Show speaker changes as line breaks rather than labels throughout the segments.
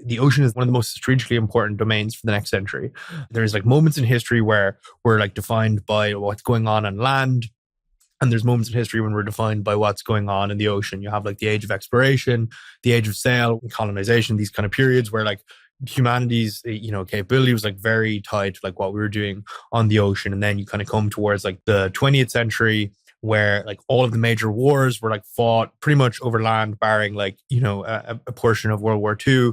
the ocean is one of the most strategically important domains for the next century. There's like moments in history where we're like defined by what's going on land. And there's moments in history when we're defined by what's going on in the ocean. You have like the age of exploration, the age of sail, colonization, these kind of periods where like humanity's, capability was like very tied to like what we were doing on the ocean. And then you kind of come towards like the 20th century where like all of the major wars were like fought pretty much over land, barring like, a portion of World War II.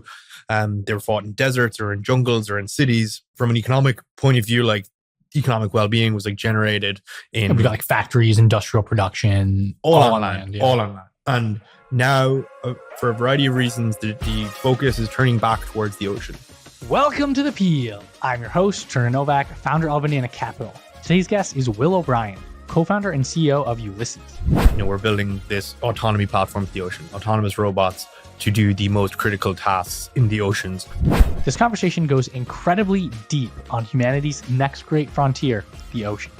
They were fought in deserts or in jungles or in cities. From an economic point of view, like economic well-being was like generated in...
We got like factories, industrial production,
all on land. All on land. And now, for a variety of reasons, the focus is turning back towards the ocean.
Welcome to The Peel. I'm your host, Turner Novak, founder of Banana Capital. Today's guest is Will O'Brien, co-founder and CEO of Ulysses.
We're building this autonomy platform for the ocean, autonomous robots to do the most critical tasks in the oceans.
This conversation goes incredibly deep on humanity's next great frontier, the ocean.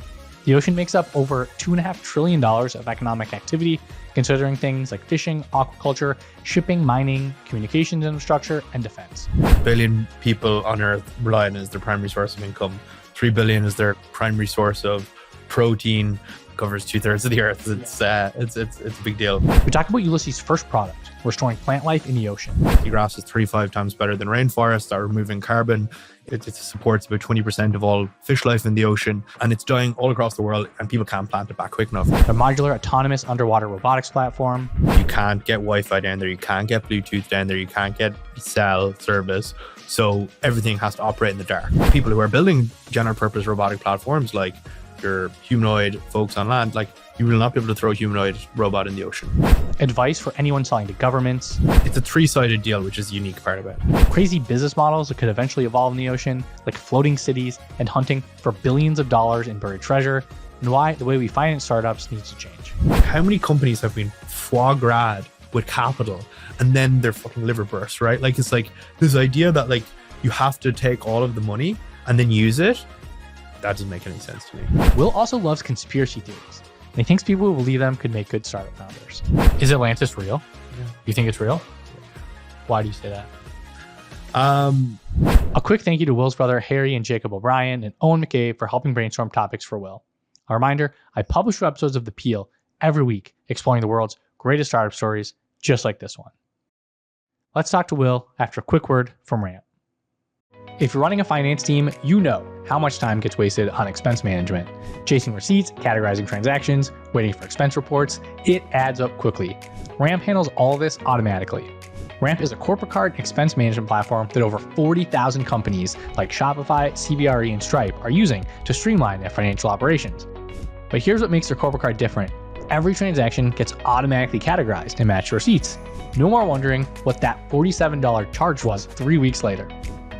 The ocean makes up over $2.5 trillion of economic activity, considering things like fishing, aquaculture, shipping, mining, communications infrastructure, and defense.
1 billion people on Earth rely on it as their primary source of income. 3 billion is their primary source of protein, covers 2/3 of the Earth. It's a big deal.
We talked about Ulysses' first product, restoring plant life in the ocean.
Seagrass is 35 times better than rainforests that are removing carbon. It supports about 20% of all fish life in the ocean, and it's dying all across the world, and people can't plant it back quick enough.
A modular autonomous underwater robotics platform.
You can't get Wi-Fi down there. You can't get Bluetooth down there. You can't get cell service. So everything has to operate in the dark. People who are building general purpose robotic platforms, like your humanoid folks on land, like you will not be able to throw a humanoid robot in the ocean.
Advice for anyone selling to governments.
It's a 3-sided deal, which is the unique part about it.
Crazy business models that could eventually evolve in the ocean, like floating cities and hunting for billions of dollars in buried treasure, and why the way we finance startups needs to change.
How many companies have been foie gras with capital and then their fucking liver bursts, right? Like, it's like this idea that like you have to take all of the money and then use it. That doesn't make any sense to me.
Will also loves conspiracy theories, and he thinks people who believe them could make good startup founders. Is Atlantis real? Yeah. You think it's real? Yeah. Why do you say that? A quick thank you to Will's brother, Harry and Jacob O'Brien, and Owen McCabe for helping brainstorm topics for Will. A reminder, I publish episodes of The Peel every week, exploring the world's greatest startup stories, just like this one. Let's talk to Will after a quick word from Ramp. If you're running a finance team, you know how much time gets wasted on expense management. Chasing receipts, categorizing transactions, waiting for expense reports, it adds up quickly. Ramp handles all of this automatically. Ramp is a corporate card expense management platform that over 40,000 companies like Shopify, CBRE, and Stripe are using to streamline their financial operations. But here's what makes their corporate card different. Every transaction gets automatically categorized and matched to receipts. No more wondering what that $47 charge was 3 weeks later.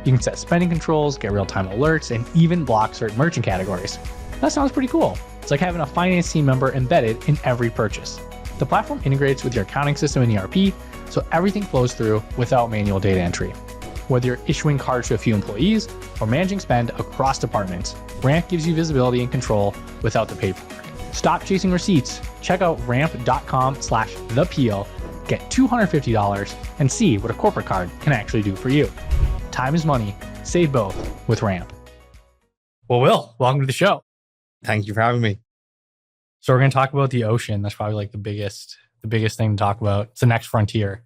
You can set spending controls, get real-time alerts, and even block certain merchant categories. That sounds pretty cool. It's like having a finance team member embedded in every purchase. The platform integrates with your accounting system and ERP, so everything flows through without manual data entry. Whether you're issuing cards to a few employees or managing spend across departments, Ramp gives you visibility and control without the paperwork. Stop chasing receipts. Check out ramp.com/thepeel, get $250, and see what a corporate card can actually do for you. Time is money. Save both with Ramp. Well, Will, welcome to the show.
Thank you for having me.
So we're going to talk about the ocean. That's probably like the biggest thing to talk about. It's the next frontier.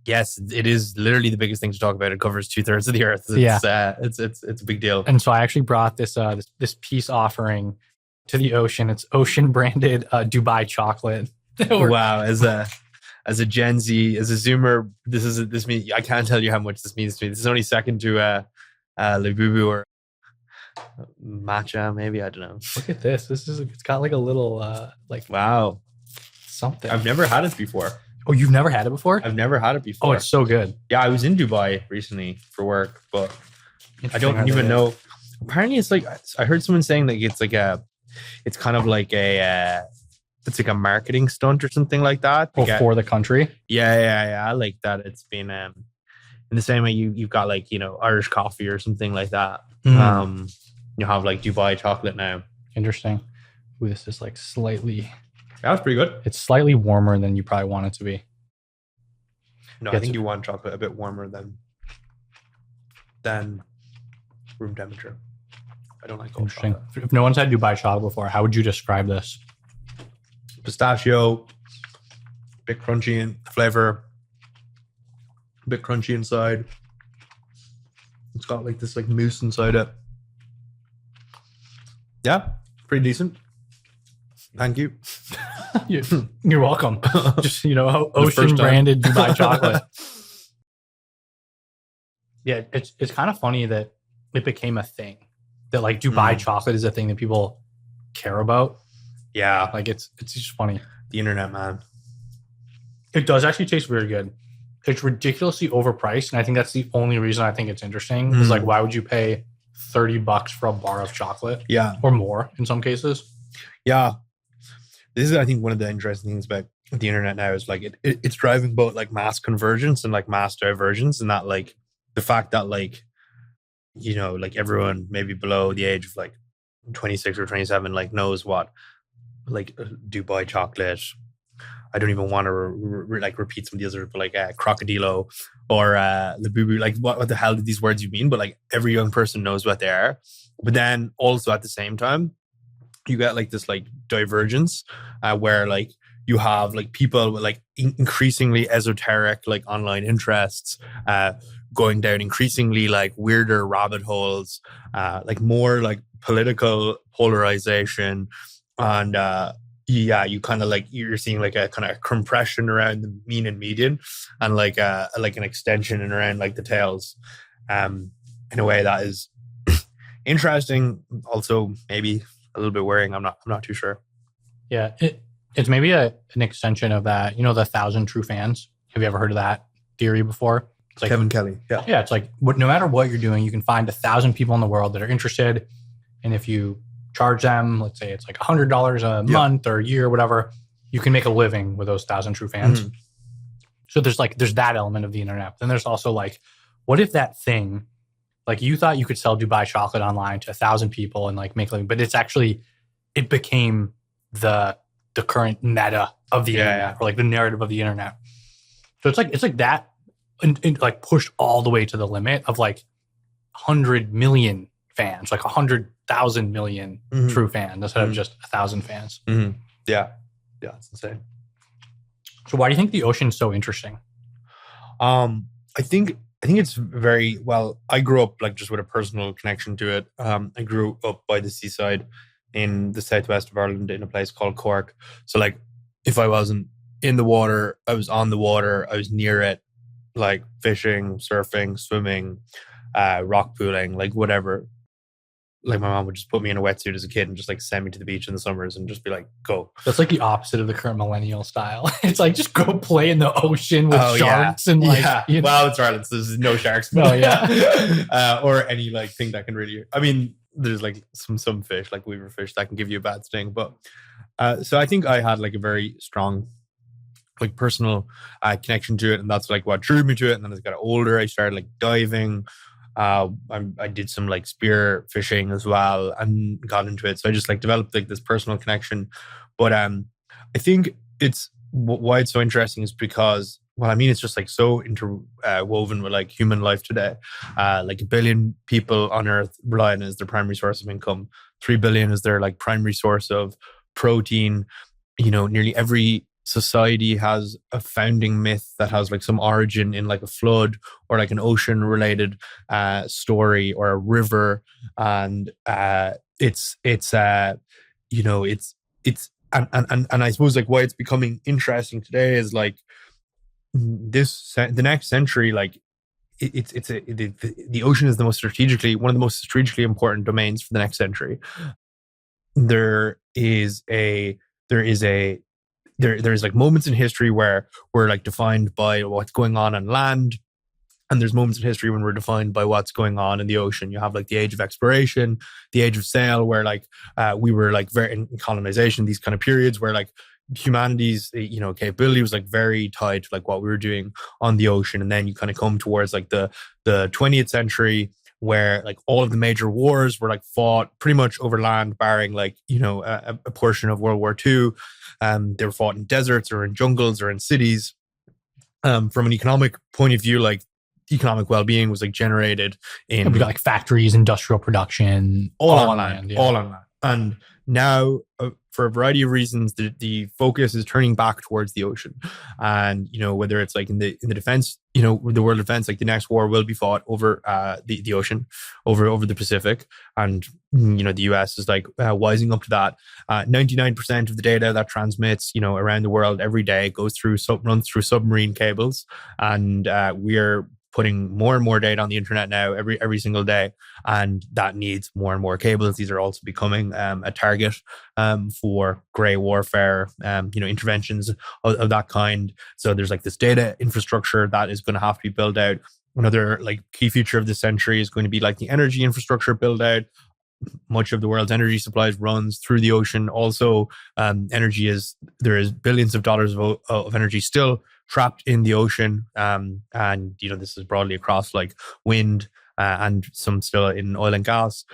Yes, it is literally the biggest thing to talk about. It covers 2/3 of the Earth. It's a big deal.
And so I actually brought this peace offering to the ocean. It's ocean branded Dubai chocolate.
Wow, as a Gen Z, as a Zoomer, this means I can't tell you how much this means to me. This is only second to Labubu or matcha, maybe, I don't know.
Look at this. It's got like a little
wow,
something.
I've never had it before.
Oh, you've never had it before?
I've never had it before.
Oh, it's so good.
Yeah, I was in Dubai recently for work, but I don't even know. Apparently, it's like I heard someone saying that it's kind of like it's like a marketing stunt or something like that.
For the country?
Yeah. Like that. It's been in the same way you've got like, Irish coffee or something like that. You have like Dubai chocolate now.
Interesting. Ooh, this is like slightly...
Yeah, that's pretty good.
It's slightly warmer than you probably want it to be.
No, I think you want chocolate a bit warmer than than room temperature. I don't like cold
Interesting.
chocolate.
If no one's had Dubai chocolate before, how would you describe this?
Pistachio, bit crunchy in flavor, bit crunchy inside. It's got like this like mousse inside it. Yeah, pretty decent. Thank you.
You're welcome. Just, ocean branded Dubai chocolate. Yeah, it's kind of funny that it became a thing. That like Dubai chocolate is a thing that people care about.
Yeah,
Like it's just funny.
the internet, man.
It does actually taste very good. It's ridiculously overpriced, and I think that's the only reason I think it's interesting. Is like, why would you pay $30 for a bar of chocolate?
Yeah,
or more in some cases.
Yeah, this is, I think, one of the interesting things about the internet now is like it's driving both like mass convergence and like mass divergence, and that like the fact that like like everyone maybe below the age of like 26 or 27 like knows what like Dubai chocolate. I don't even want to repeat some of the others, but like crocodilo or labubu. Like what the hell do these words you mean? But like every young person knows what they are. But then also at the same time, you get like this like divergence where like you have like people with like increasingly esoteric like online interests going down increasingly like weirder rabbit holes, like more like political polarization, and you kind of like you're seeing like a kind of compression around the mean and median, and like an extension and around like the tails, in a way that is interesting. Also, maybe a little bit worrying. I'm not too sure.
Yeah, it's maybe an extension of that. The 1,000 true fans. Have you ever heard of that theory before? It's like
Kevin Kelly.
Yeah. It's like no matter what you're doing, you can find 1,000 people in the world that are interested, and if you charge them, let's say it's like $100 a month or a year, or whatever, you can make a living with those 1,000 true fans. So there's that element of the internet. Then there's also like, what if that thing, like you thought you could sell Dubai chocolate online to 1,000 people and like make a living, but it became the current meta of the internet, or like the narrative of the internet. So it's like that, and like pushed all the way to the limit of like 100 million fans, like 100,000 million true fans instead of just 1,000 fans.
Yeah, it's insane.
So why do you think the ocean is so interesting?
I think it's very well. I grew up like just with a personal connection to it. I grew up by the seaside in the southwest of Ireland in a place called Cork. So like, if I wasn't in the water, I was on the water. I was near it, like fishing, surfing, swimming, rock pooling, like whatever. Like my mom would just put me in a wetsuit as a kid and just like send me to the beach in the summers and just be like, go.
That's like the opposite of the current millennial style. It's like, just go play in the ocean with sharks and like,
well, it's Ireland, so there's no sharks.
Oh yeah.
Or any like thing that can really, I mean, there's like some fish, like weaver fish, that can give you a bad sting. But so I think I had like a very strong like personal connection to it, and that's like what drew me to it. And then as I got older, I started like diving. I did some like spear fishing as well and got into it. So I just like developed like this personal connection. But I think it's why it's so interesting is because, well, I mean, it's just like so interwoven with like human life today. Like 1 billion people on Earth rely on it as their primary source of income. 3 billion is their like primary source of protein. Nearly every society has a founding myth that has like some origin in like a flood or like an ocean related story or a river, and it's and I suppose like why it's becoming interesting today is like the next century, like the ocean is one of the most strategically important domains for the next century. There's like moments in history where we're like defined by what's going on land, and there's moments in history when we're defined by what's going on in the ocean. You have like the age of exploration, the age of sail, where like we were like very in colonization, these kind of periods where like humanity's capability was like very tied to like what we were doing on the ocean. And then you kind of come towards like the 20th century, where like all of the major wars were like fought pretty much over land, barring like a portion of World War II. They were fought in deserts or in jungles or in cities. From an economic point of view, like economic well-being was like generated in
we got like factories, industrial production,
all on land,
yeah.
all on land. And now, for a variety of reasons, the focus is turning back towards the ocean. And whether it's like in the defense, the world defense, like the next war will be fought over the ocean, over the Pacific, and the US is like wising up to that. 99% of the data that transmits around the world every day runs through submarine cables, and we're putting more and more data on the internet now every single day, and that needs more and more cables. These are also becoming a target for grey warfare, interventions of that kind. So there's like this data infrastructure that is going to have to be built out. Another like key feature of this century is going to be like the energy infrastructure build out. Much of the world's energy supplies runs through the ocean. Also, there is billions of dollars of energy still trapped in the ocean, and this is broadly across like wind and some still in oil and gas.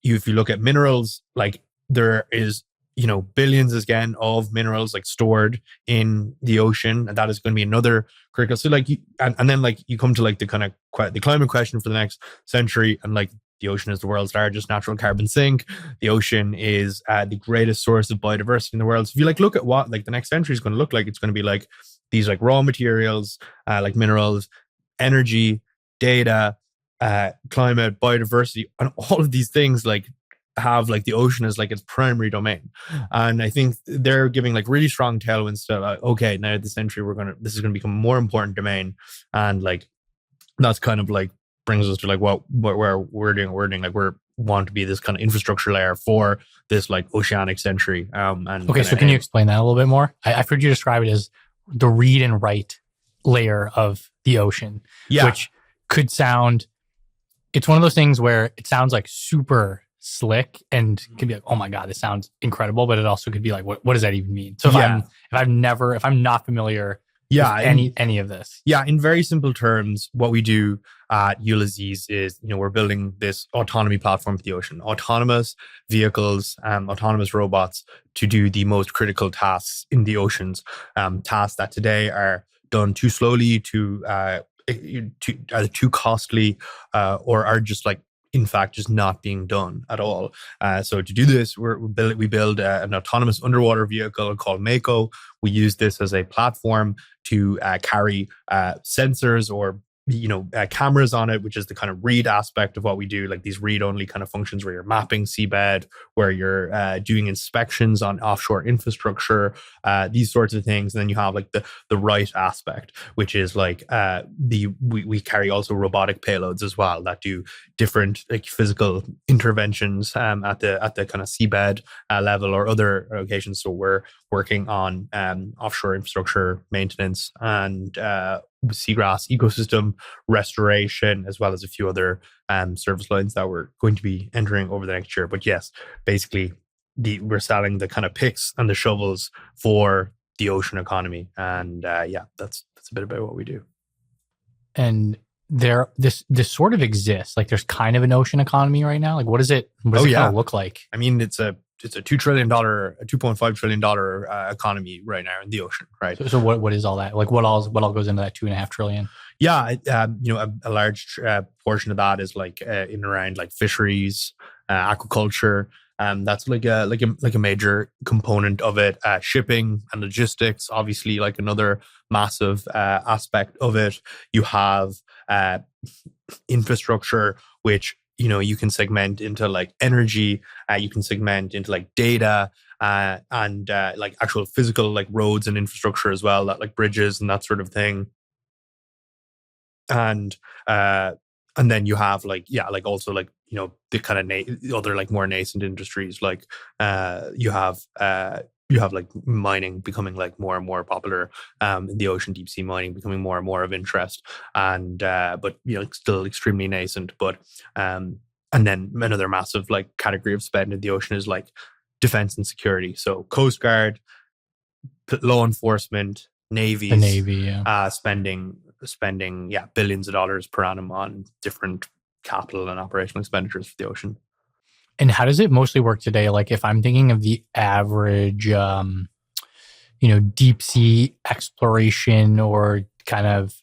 If you look at minerals, like there is billions again of minerals like stored in the ocean, and that is going to be another critical. So like and then like you come to like the kind of the climate question for the next century, and like the ocean is the world's largest natural carbon sink. The ocean is the greatest source of biodiversity in the world. So if you like look at what like the next century is going to look like, it's going to be like these like raw materials, like minerals, energy, data, climate, biodiversity, and all of these things like have like the ocean as like its primary domain. And I think they're giving like really strong tailwinds to like, okay, now this century this is going to become a more important domain. And like that's kind of like brings us to like what we're doing like we want to be this kind of infrastructure layer for this like oceanic century. And
okay, so can you explain that a little bit more? I've heard you describe it as the read and write layer of the ocean, which could sound, it's one of those things where it sounds like super slick and can be like, oh my God, this sounds incredible. But it also could be like, what does that even mean? So if I'm not familiar with any of this.
Yeah, in very simple terms, what we do at Ulysses is, we're building this autonomy platform for the ocean, autonomous vehicles, autonomous robots to do the most critical tasks in the oceans, tasks that today are done too slowly, too costly, or are just like, in fact, just not being done at all. So to do this, we build an autonomous underwater vehicle called Mako. We use this as a platform to carry sensors or cameras on it, which is the kind of read aspect of what we do, like these read-only kind of functions where you're mapping seabed, where you're doing inspections on offshore infrastructure, these sorts of things. And then you have like the write aspect, which is like we carry also robotic payloads as well that do different like physical interventions at the kind of seabed level or other occasions. So we're working on offshore infrastructure maintenance and seagrass ecosystem restoration, as well as a few other service lines that we're going to be entering over the next year. But yes, basically we're selling the kind of picks and the shovels for the ocean economy. And that's a bit about what we do.
And this sort of exists, like there's kind of an ocean economy right now. Like what does it kind of look like?
I mean, it's a $2.5 trillion economy right now in the ocean, right?
So what is all that? Like what all goes into that $2.5 trillion?
Yeah, a large portion of that is like in around like fisheries, aquaculture. That's like a major component of it. Shipping and logistics, obviously, like another massive aspect of it. You have infrastructure, which you can segment into like energy, you can segment into like data, and like actual physical like roads and infrastructure as well, that like bridges and that sort of thing. And then you have like also like the kind of other like more nascent industries, like you have like mining becoming like more and more popular in the ocean, deep sea mining becoming more and more of interest, and but still extremely nascent. But and then another massive like category of spend in the ocean is like defense and security. So Coast Guard, law enforcement, navies,
the Navy,
spending billions of dollars per annum on different capital and operational expenditures for the ocean.
And how does it mostly work today? Like if I'm thinking of the average, deep sea exploration or kind of,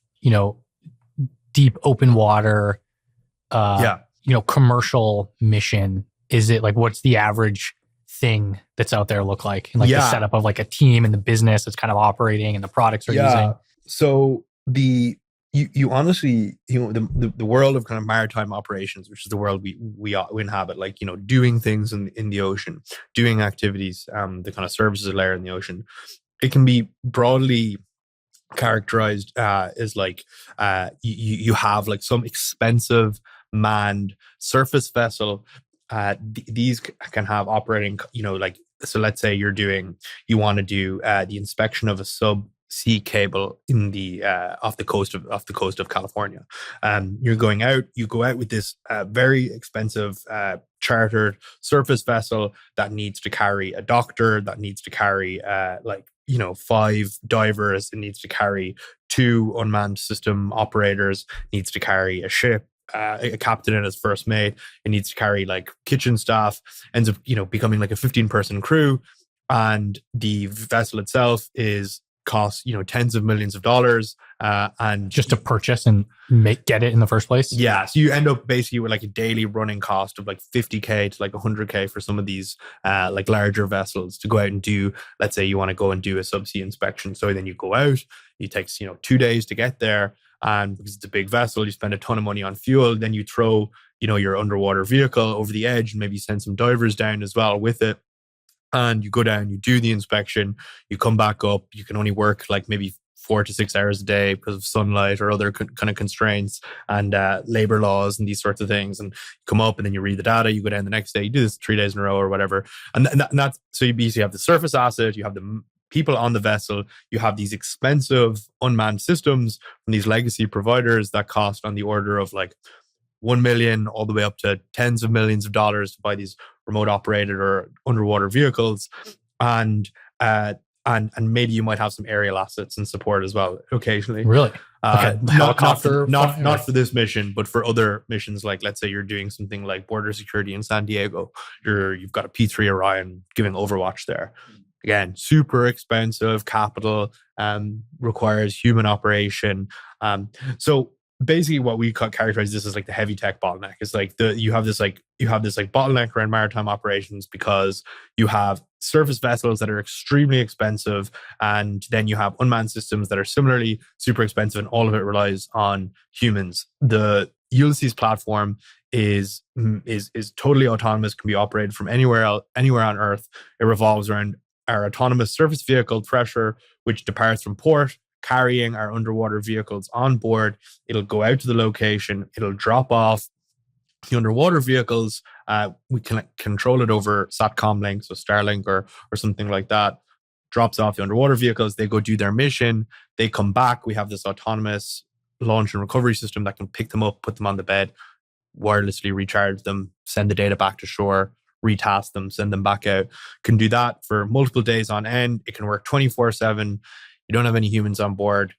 deep open water,
Yeah.
commercial mission is it? Like, what's the average thing that's out there look like? And like the setup of like a team and the business that's kind of operating and the products they're using.
So you honestly, the world of kind of maritime operations, which is the world we inhabit, like, doing things in the ocean, doing activities, the kind of services layer in the ocean, it can be broadly characterized as like you have like some expensive manned surface vessel. These can have operating, like, so let's say you want to do the inspection of a subsea cable in the off the coast of California. You go out with this very expensive chartered surface vessel that needs to carry a doctor, that needs to carry 5 divers, it needs to carry 2 unmanned system operators, needs to carry a ship, a captain and his first mate. It needs to carry like kitchen staff, ends up, becoming like a 15-person crew. And the vessel itself costs, tens of millions of dollars. And
just to purchase and get it in the first place.
Yeah. So you end up basically with like a daily running cost of like 50K to like 100K for some of these like larger vessels to go out and do. Let's say you want to go and do a subsea inspection. So then you go out, it takes, 2 days to get there. And because it's a big vessel, you spend a ton of money on fuel. Then you throw, your underwater vehicle over the edge and maybe send some divers down as well with it. And you go down, you do the inspection, you come back up. You can only work like maybe 4 to 6 hours a day because of sunlight or other kind of constraints and labor laws and these sorts of things. And you come up and then you read the data, you go down the next day, you do this 3 days in a row or whatever. And that's, so you basically have the surface asset, you have the people on the vessel, you have these expensive unmanned systems from these legacy providers that cost on the order of like 1 million all the way up to tens of millions of dollars to buy these remote operated or underwater vehicles. And maybe you might have some aerial assets and support as well occasionally.
Really?
Okay. Not for this mission, but for other missions. Like, let's say you're doing something like border security in San Diego. You've got a P3 Orion giving Overwatch there. Again, super expensive capital, requires human operation. So basically what we characterize this as like the heavy tech bottleneck. It's like you have this bottleneck around maritime operations because you have surface vessels that are extremely expensive, and then you have unmanned systems that are similarly super expensive, and all of it relies on humans. The Ulysses platform is totally autonomous, can be operated from anywhere on Earth. It revolves around our autonomous surface vehicle Thresher, which departs from port, carrying our underwater vehicles on board. It'll go out to the location, it'll drop off the underwater vehicles. We can control it over SATCOM link, so Starlink or something like that. Drops off the underwater vehicles, they go do their mission, they come back. We have this autonomous launch and recovery system that can pick them up, put them on the bed, wirelessly recharge them, send the data back to shore, retask them, send them back out. Can do that for multiple days on end. It can work 24/7. You don't have any humans on board.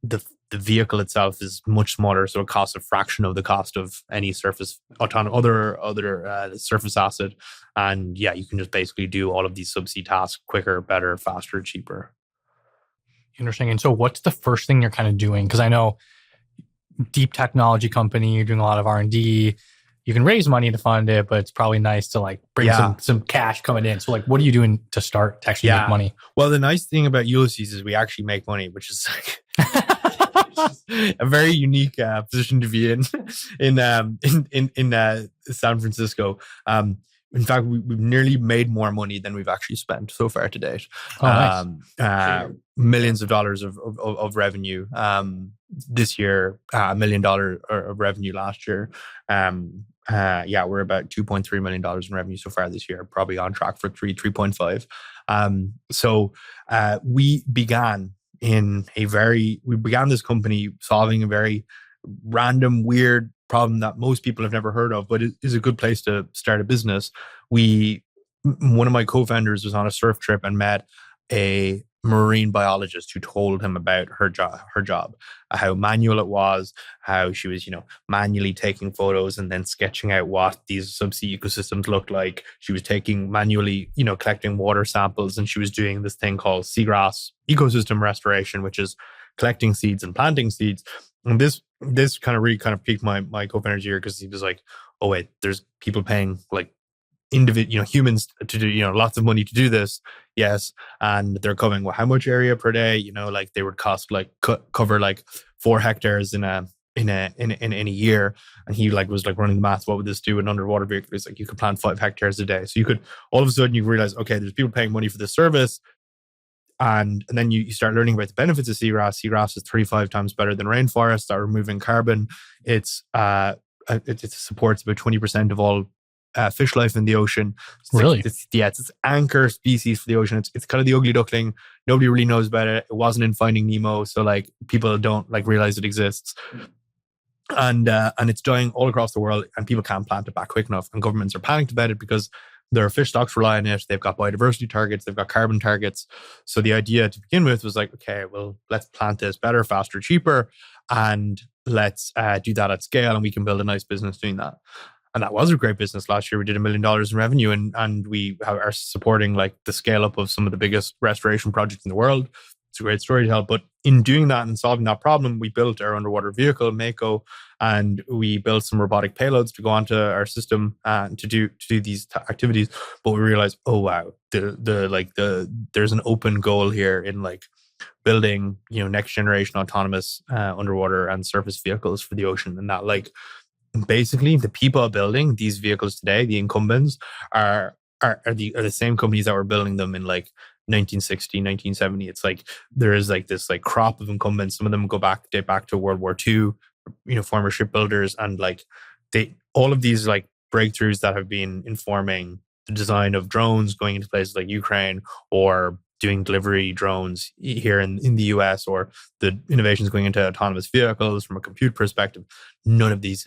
The vehicle itself is much smaller, so it costs a fraction of the cost of any surface other surface asset. And yeah, you can just basically do all of these subsea tasks quicker, better, faster, cheaper.
Interesting. And so what's the first thing you're kind of doing? Because I know deep technology company, you're doing a lot of R&D. You can raise money to fund it, but it's probably nice to like bring some cash coming in. So like, what are you doing to start to actually make money?
Well, the nice thing about Ulysses is we actually make money, which is like a very unique position to be in San Francisco. In fact, we've nearly made more money than we've actually spent so far to date.
Nice.
Millions of dollars of revenue this year, $1 million of revenue last year. We're about $2.3 million in revenue so far this year, probably on track for 3.5. We began this company solving a very random, weird problem that most people have never heard of, but it is a good place to start a business. One of my co-founders was on a surf trip and met a marine biologist who told him about her job, how manual it was, how she was, manually taking photos and then sketching out what these subsea ecosystems looked like. She was taking manually, collecting water samples, and she was doing this thing called seagrass ecosystem restoration, which is collecting seeds and planting seeds. And this kind of really kind of piqued my co-founder's ear, because he was like, oh wait, there's people paying like humans to do, lots of money to do this. Yes. And they're covering, well, how much area per day? Like they would cost like cover like 4 hectares in a year. And he like was like running the math. What would this do in underwater vehicle? It's like you could plant 5 hectares a day. So you could, all of a sudden you realize, okay, there's people paying money for this service. And then you start learning about the benefits of seagrass. Seagrass is 35 times better than rainforests at removing carbon. It supports about 20% of all fish life in the ocean.
Really?
It's this anchor species for the ocean. It's kind of the ugly duckling. Nobody really knows about it. It wasn't in Finding Nemo, so like people don't like realize it exists. And it's dying all across the world, and people can't plant it back quick enough. And governments are panicked about it because their fish stocks rely on it. They've got biodiversity targets. They've got carbon targets. So the idea to begin with was like, okay, well, let's plant this better, faster, cheaper, and let's do that at scale, and we can build a nice business doing that. And that was a great business. Last year, we did $1 million in revenue, and we are supporting like the scale up of some of the biggest restoration projects in the world. It's a great story to tell. But in doing that and solving that problem, we built our underwater vehicle, Mako, and we built some robotic payloads to go onto our system to do these activities. But we realized, oh wow, there's an open goal here in like building next generation autonomous underwater and surface vehicles for the ocean, and that like basically the people building these vehicles today, the incumbents, are the same companies that were building them in like 1960, 1970. It's like there is like this like crop of incumbents. Some of them date back to World War II, former shipbuilders, and like all of these like breakthroughs that have been informing the design of drones going into places like Ukraine, or doing delivery drones here in the US, or the innovations going into autonomous vehicles from a compute perspective. None of these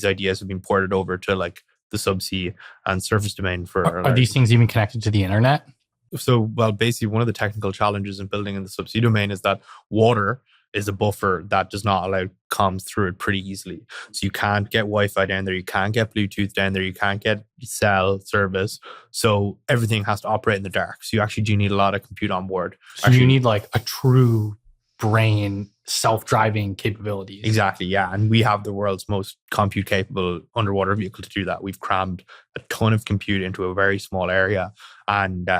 ideas have been ported over to like the subsea and surface domain.
Are these things even connected to the internet?
So, well, basically one of the technical challenges in building in the subsea domain is that water is a buffer that does not allow comms through it pretty easily. So you can't get Wi-Fi down there, you can't get Bluetooth down there, you can't get cell service. So everything has to operate in the dark. So you actually do need a lot of compute on board.
So you need like a true brain self-driving capabilities.
Exactly, yeah. And we have the world's most compute capable underwater vehicle to do that. We've crammed a ton of compute into a very small area, and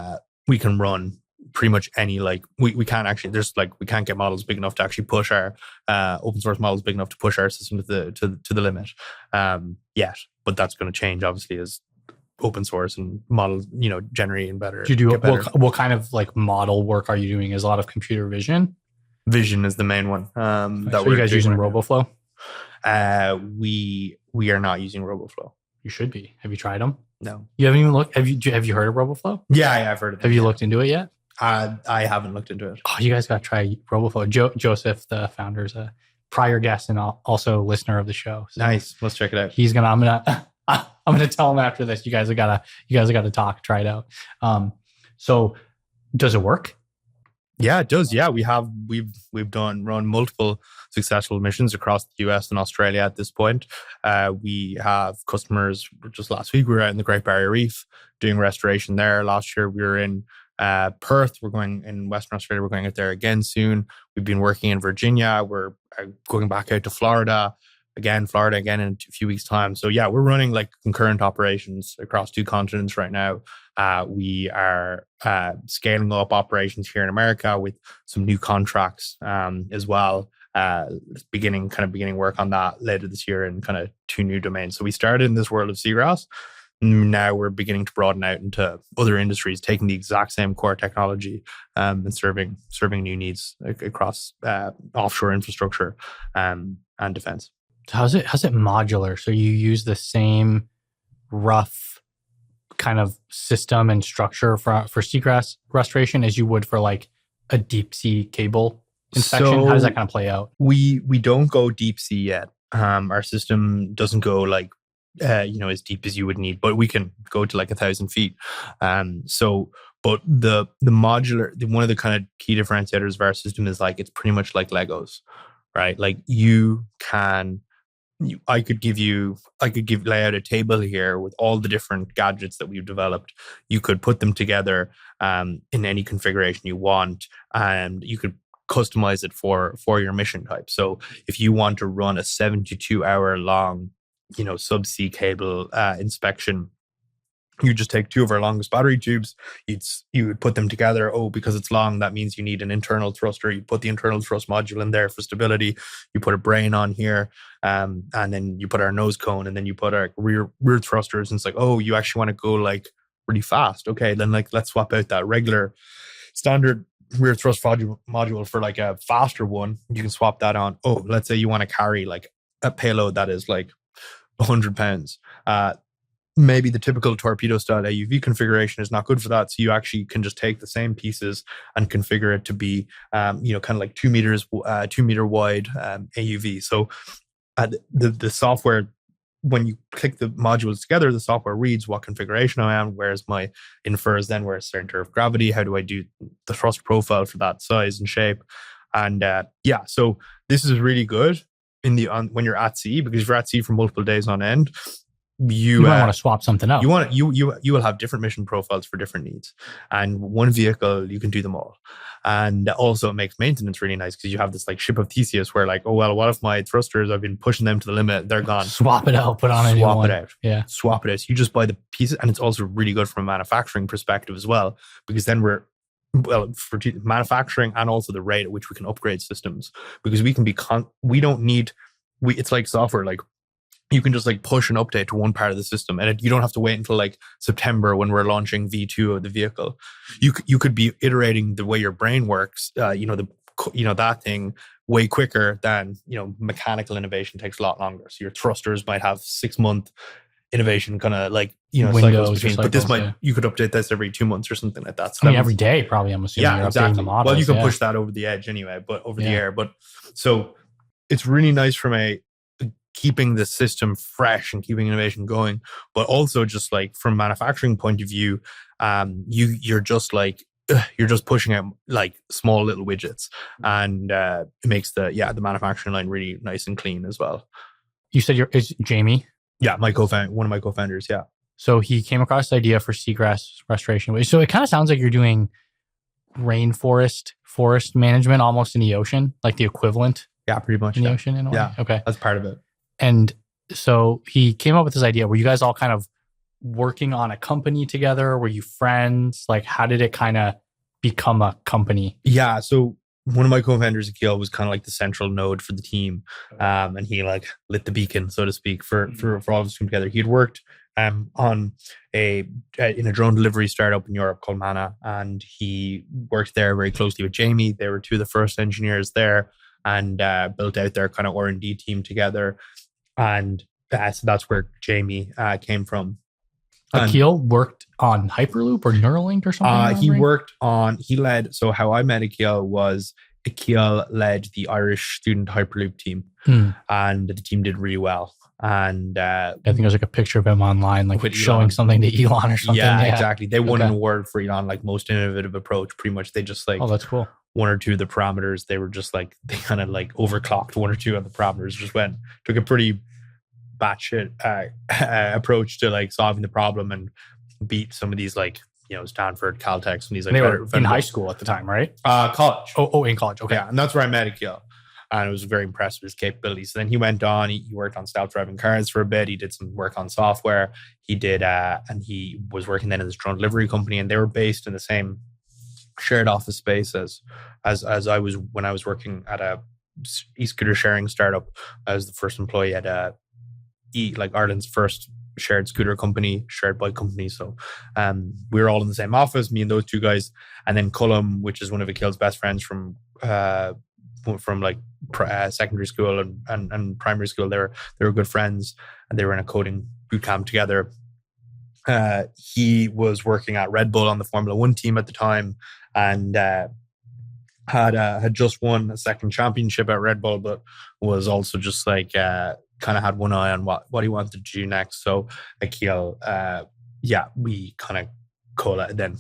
we can run pretty much any we can't actually we can't get models big enough to actually push our open source models big enough to push our system to the limit yet. But that's going to change obviously as open source and models generating better.
Do you do what kind of like model work are you doing? Is a lot of computer vision?
Vision is the main one.
So you guys using RoboFlow?
We are not using RoboFlow.
You should be. Have you tried them?
No.
You haven't even looked. Have you heard of RoboFlow?
Yeah, I've heard of it.
Have you looked into it yet?
I haven't looked into it.
Oh, you guys got to try RoboFlow. Joseph, the founder, is a prior guest and also listener of the show. So
nice. Let's check it out.
I'm gonna tell him after this. You guys have got to talk. Try it out. So, does it work?
Yeah, it does. Yeah, we've run multiple successful missions across the US and Australia at this point. We have customers. Just last week, we were out in the Great Barrier Reef doing restoration there. Last year, we were in Perth. We're going in Western Australia. We're going out there again soon. We've been working in Virginia. We're going back out to Florida again in a few weeks' time. So yeah, we're running like concurrent operations across 2 continents right now. We are scaling up operations here in America with some new contracts as well. Beginning work on that later this year in kind of 2 new domains. So we started in this world of seagrass. Now we're beginning to broaden out into other industries, taking the exact same core technology and serving new needs across offshore infrastructure and defense.
How's it modular? So you use the same rough kind of system and structure for seagrass restoration as you would for like a deep sea cable inspection? So how does that kind of play out?
We don't go deep sea yet. Our system doesn't go like as deep as you would need, but we can go to like 1,000 feet. But the modular, one of the kind of key differentiators of our system is like it's pretty much like Legos, right? Like I could lay out a table here with all the different gadgets that we've developed. You could put them together in any configuration you want, and you could customize it for your mission type. So if you want to run a 72-hour long, subsea cable inspection, you just take 2 of our longest battery tubes. You would put them together. Oh, because it's long, that means you need an internal thruster. You put the internal thrust module in there for stability. You put a brain on here, and then you put our nose cone, and then you put our rear thrusters. And it's like, oh, you actually want to go like really fast. Okay, then like let's swap out that regular standard rear thrust module for like a faster one. You can swap that on. Oh, let's say you want to carry like a payload that is like 100 pounds. Maybe the typical torpedo style AUV configuration is not good for that. So you actually can just take the same pieces and configure it to be, kind of like 2 meter wide AUV. So the software, when you click the modules together, the software reads what configuration I am, infers then where's center of gravity, how do I do the thrust profile for that size and shape. And so this is really good when you're at sea, because if you're at sea for multiple days on end, you
might want to swap something out.
You will have different mission profiles for different needs, and one vehicle you can do them all. And also it makes maintenance really nice, because you have this like ship of Theseus where like, oh well, what if my thrusters, I've been pushing them to the limit, they're gone.
Swap it out, put on a new one.
Swap it out.
Yeah.
Swap it out. So you just buy the pieces, and it's also really good from a manufacturing perspective as well, because then for manufacturing and also the rate at which we can upgrade systems, because we can be it's like software, like you can just like push an update to one part of the system, and you don't have to wait until like September when we're launching V2 of the vehicle. You could be iterating the way your brain works, that thing way quicker than, mechanical innovation takes a lot longer. So your thrusters might have 6-month innovation kind of like,
windows
cycles, but this you could update this every 2 months or something like that. So
every day probably, I'm assuming.
Yeah, exactly.
The models,
well, you can push that over the edge anyway, but over the air. But so it's really nice from keeping the system fresh and keeping innovation going, but also just like from a manufacturing point of view, you're just pushing out like small little widgets, and it makes the manufacturing line really nice and clean as well.
You said is Jamie?
Yeah, one of my co-founders. Yeah.
So he came across the idea for seagrass restoration. So it kind of sounds like you're doing forest management almost in the ocean, like the equivalent.
Yeah, pretty much
in the ocean in a way.
Yeah,
okay,
that's part of it.
And so he came up with this idea. Were you guys all kind of working on a company together? Were you friends? Like, how did it kind of become a company?
Yeah. So one of my co-founders, Akil, was kind of like the central node for the team. And he like lit the beacon, so to speak, for all of us to come together. He had worked in a drone delivery startup in Europe called Mana. And he worked there very closely with Jamie. They were 2 of the first engineers there, and built out their kind of R&D team together. And so that's where Jamie came from.
Akil worked on Hyperloop or Neuralink or something?
He led, so how I met Akil was Akil led the Irish student Hyperloop team, and the team did really well. And
I think there's like a picture of him online, like showing something to Elon or something.
Yeah, exactly. They won an award for Elon, like most innovative approach. Pretty much, they just like,
oh, that's cool.
1 or 2 of the parameters, they were just like, they kind of like overclocked 1 or 2 of the parameters. Took a pretty batshit approach to like solving the problem, and beat some of these like, Stanford, Caltech, and these like.
They were in high school at the time, right?
College.
Oh, in college. Okay.
Yeah, and that's where I met Akil. And I was very impressed with his capabilities. So then he went on, he worked on self-driving cars for a bit. He did some work on software. He did, and he was working then in this drone delivery company, and they were based in the same shared office space as I was when I was working at a e-scooter sharing startup. I was the first employee at Ireland's first shared scooter company, shared bike company. So we were all in the same office, me and those 2 guys. And then Cullum, which is one of Akil's best friends from like secondary school and primary school, they were good friends, and they were in a coding boot camp together. He was working at Red Bull on the Formula 1 team at the time, and had just won a second championship at Red Bull, but was also just like kind of had one eye on what he wanted to do next. So Akil, we kind of then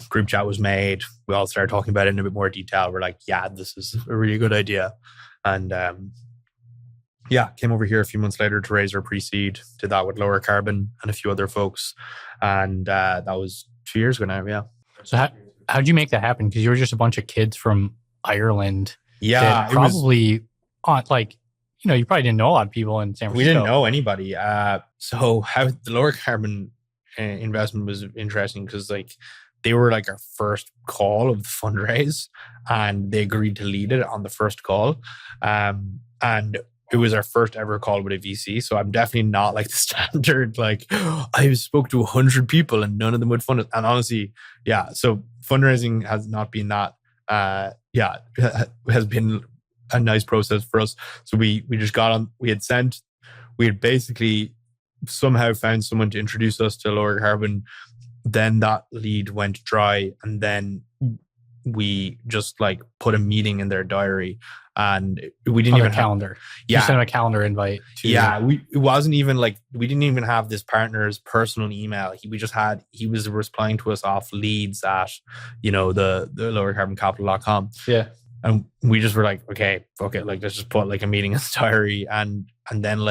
group chat was made. We all started talking about it in a bit more detail. We're like, this is a really good idea. And came over here a few months later to raise our pre-seed. Did that with Lowercarbon and a few other folks. And that was 2 years ago now, yeah.
So how'd you make that happen? Because you were just a bunch of kids from Ireland.
Yeah,
that probably on like, you probably didn't know a lot of people in San Francisco.
We didn't know anybody. So how the Lowercarbon investment was interesting because like they were like our first call of the fundraise, and they agreed to lead it on the first call. And it was our first ever call with a VC. So I'm definitely not like the standard, like I spoke to 100 people and none of them would fund it. And honestly, yeah. So fundraising has not been that, has been a nice process for us. So we just got on, we had basically somehow found someone to introduce us to Lowercarbon. Then that lead went dry. And then we just like put a meeting in their diary, and we didn't even
calendar.
Yeah,
you sent them a calendar invite.
It wasn't even like we didn't even have this partner's personal email. He was replying to us off leads at the lowercarboncapital.com.
Yeah,
and we just were like, okay, fuck it, like let's just put like a meeting in the diary, and then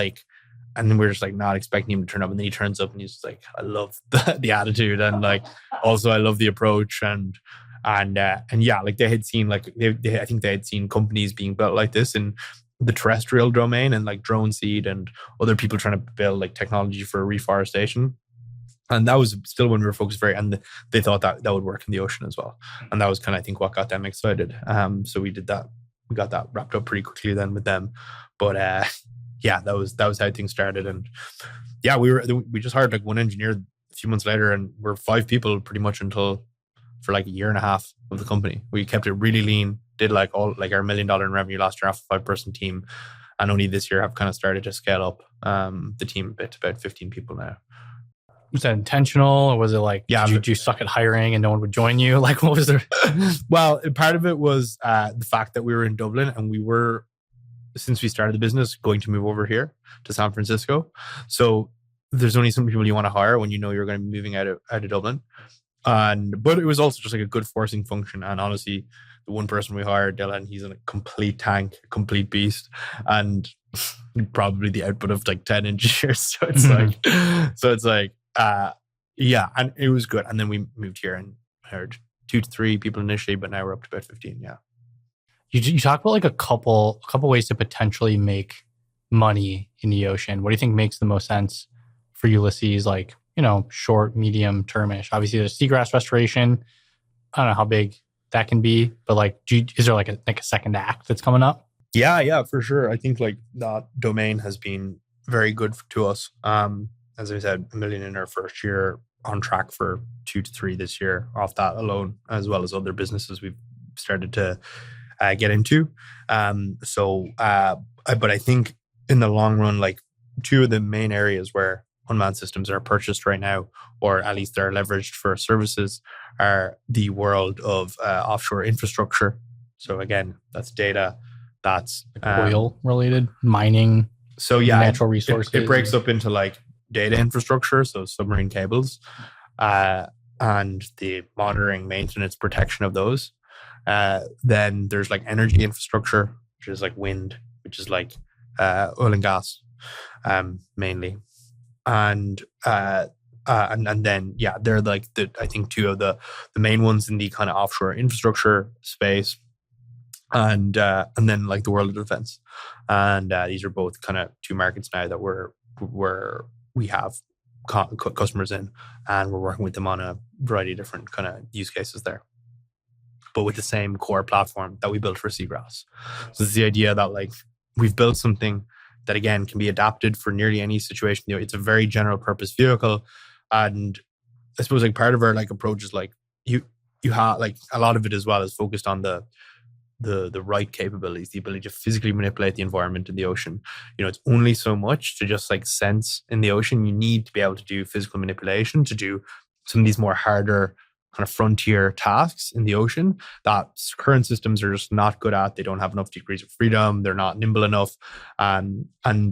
we're just like not expecting him to turn up, and then he turns up and he's just like, I love the attitude, and like also I love the approach, and yeah, like they had seen like I think they had seen companies being built like this in the terrestrial domain, and like drone seed and other people trying to build like technology for reforestation. And that was still when we were focused and they thought that would work in the ocean as well. And that was kind of, I think, what got them excited. So we did that. We got that wrapped up pretty quickly then with them. But yeah, that was how things started. And yeah, we just hired like one engineer a few months later, and we're 5 people pretty much for like a year and a half of the company. We kept it really lean, did like all like our $1 million in revenue last year off a 5-person team. And only this year have kind of started to scale up the team a bit to about 15 people now.
Was that intentional, or was it like, did you suck at hiring and no one would join you? Like, what was there?
Well, part of it was the fact that we were in Dublin, and we were, since we started the business, going to move over here to San Francisco. So there's only some people you want to hire when you know you're going to be moving out of Dublin. But it was also just like a good forcing function. And honestly, the one person we hired, Dylan, he's a complete tank, complete beast, and probably the output of like 10 engineers. So it's like, yeah, and it was good. And then we moved here and hired 2 to 3 people initially, but now we're up to about 15. Yeah.
You talk about like a couple ways to potentially make money in the ocean. What do you think makes the most sense for Ulysses? Like, short, medium termish. Obviously, there's seagrass restoration. I don't know how big that can be, but like, is there like a second act that's coming up?
Yeah, for sure. I think like that domain has been very good to us. As I said, $1 million in our first year, on track for 2 to 3 this year off that alone, as well as other businesses we've started to get into. But I think in the long run, like 2 of the main areas where unmanned systems are purchased right now, or at least they're leveraged for services, are the world of offshore infrastructure. So again, that's data, that's
oil related, mining.
So yeah,
natural resources.
It breaks up into like data infrastructure, so submarine cables, and the monitoring, maintenance, protection of those. Then there's like energy infrastructure, which is like wind, which is like oil and gas, mainly. And then yeah, they're like I think 2 of the main ones in the kind of offshore infrastructure space, and then like the world of defense. And these are both kind of 2 markets now that we have customers in, and we're working with them on a variety of different kind of use cases there, but with the same core platform that we built for seagrass. So it's the idea that like we've built something that again can be adapted for nearly any situation. It's a very general purpose vehicle, and I suppose like part of our like approach is like you have like a lot of it as well is focused on the right capabilities, the ability to physically manipulate the environment in the ocean. It's only so much to just like sense in the ocean. You need to be able to do physical manipulation to do some of these more harder kind of frontier tasks in the ocean that current systems are just not good at. They don't have enough degrees of freedom. They're not nimble enough. And then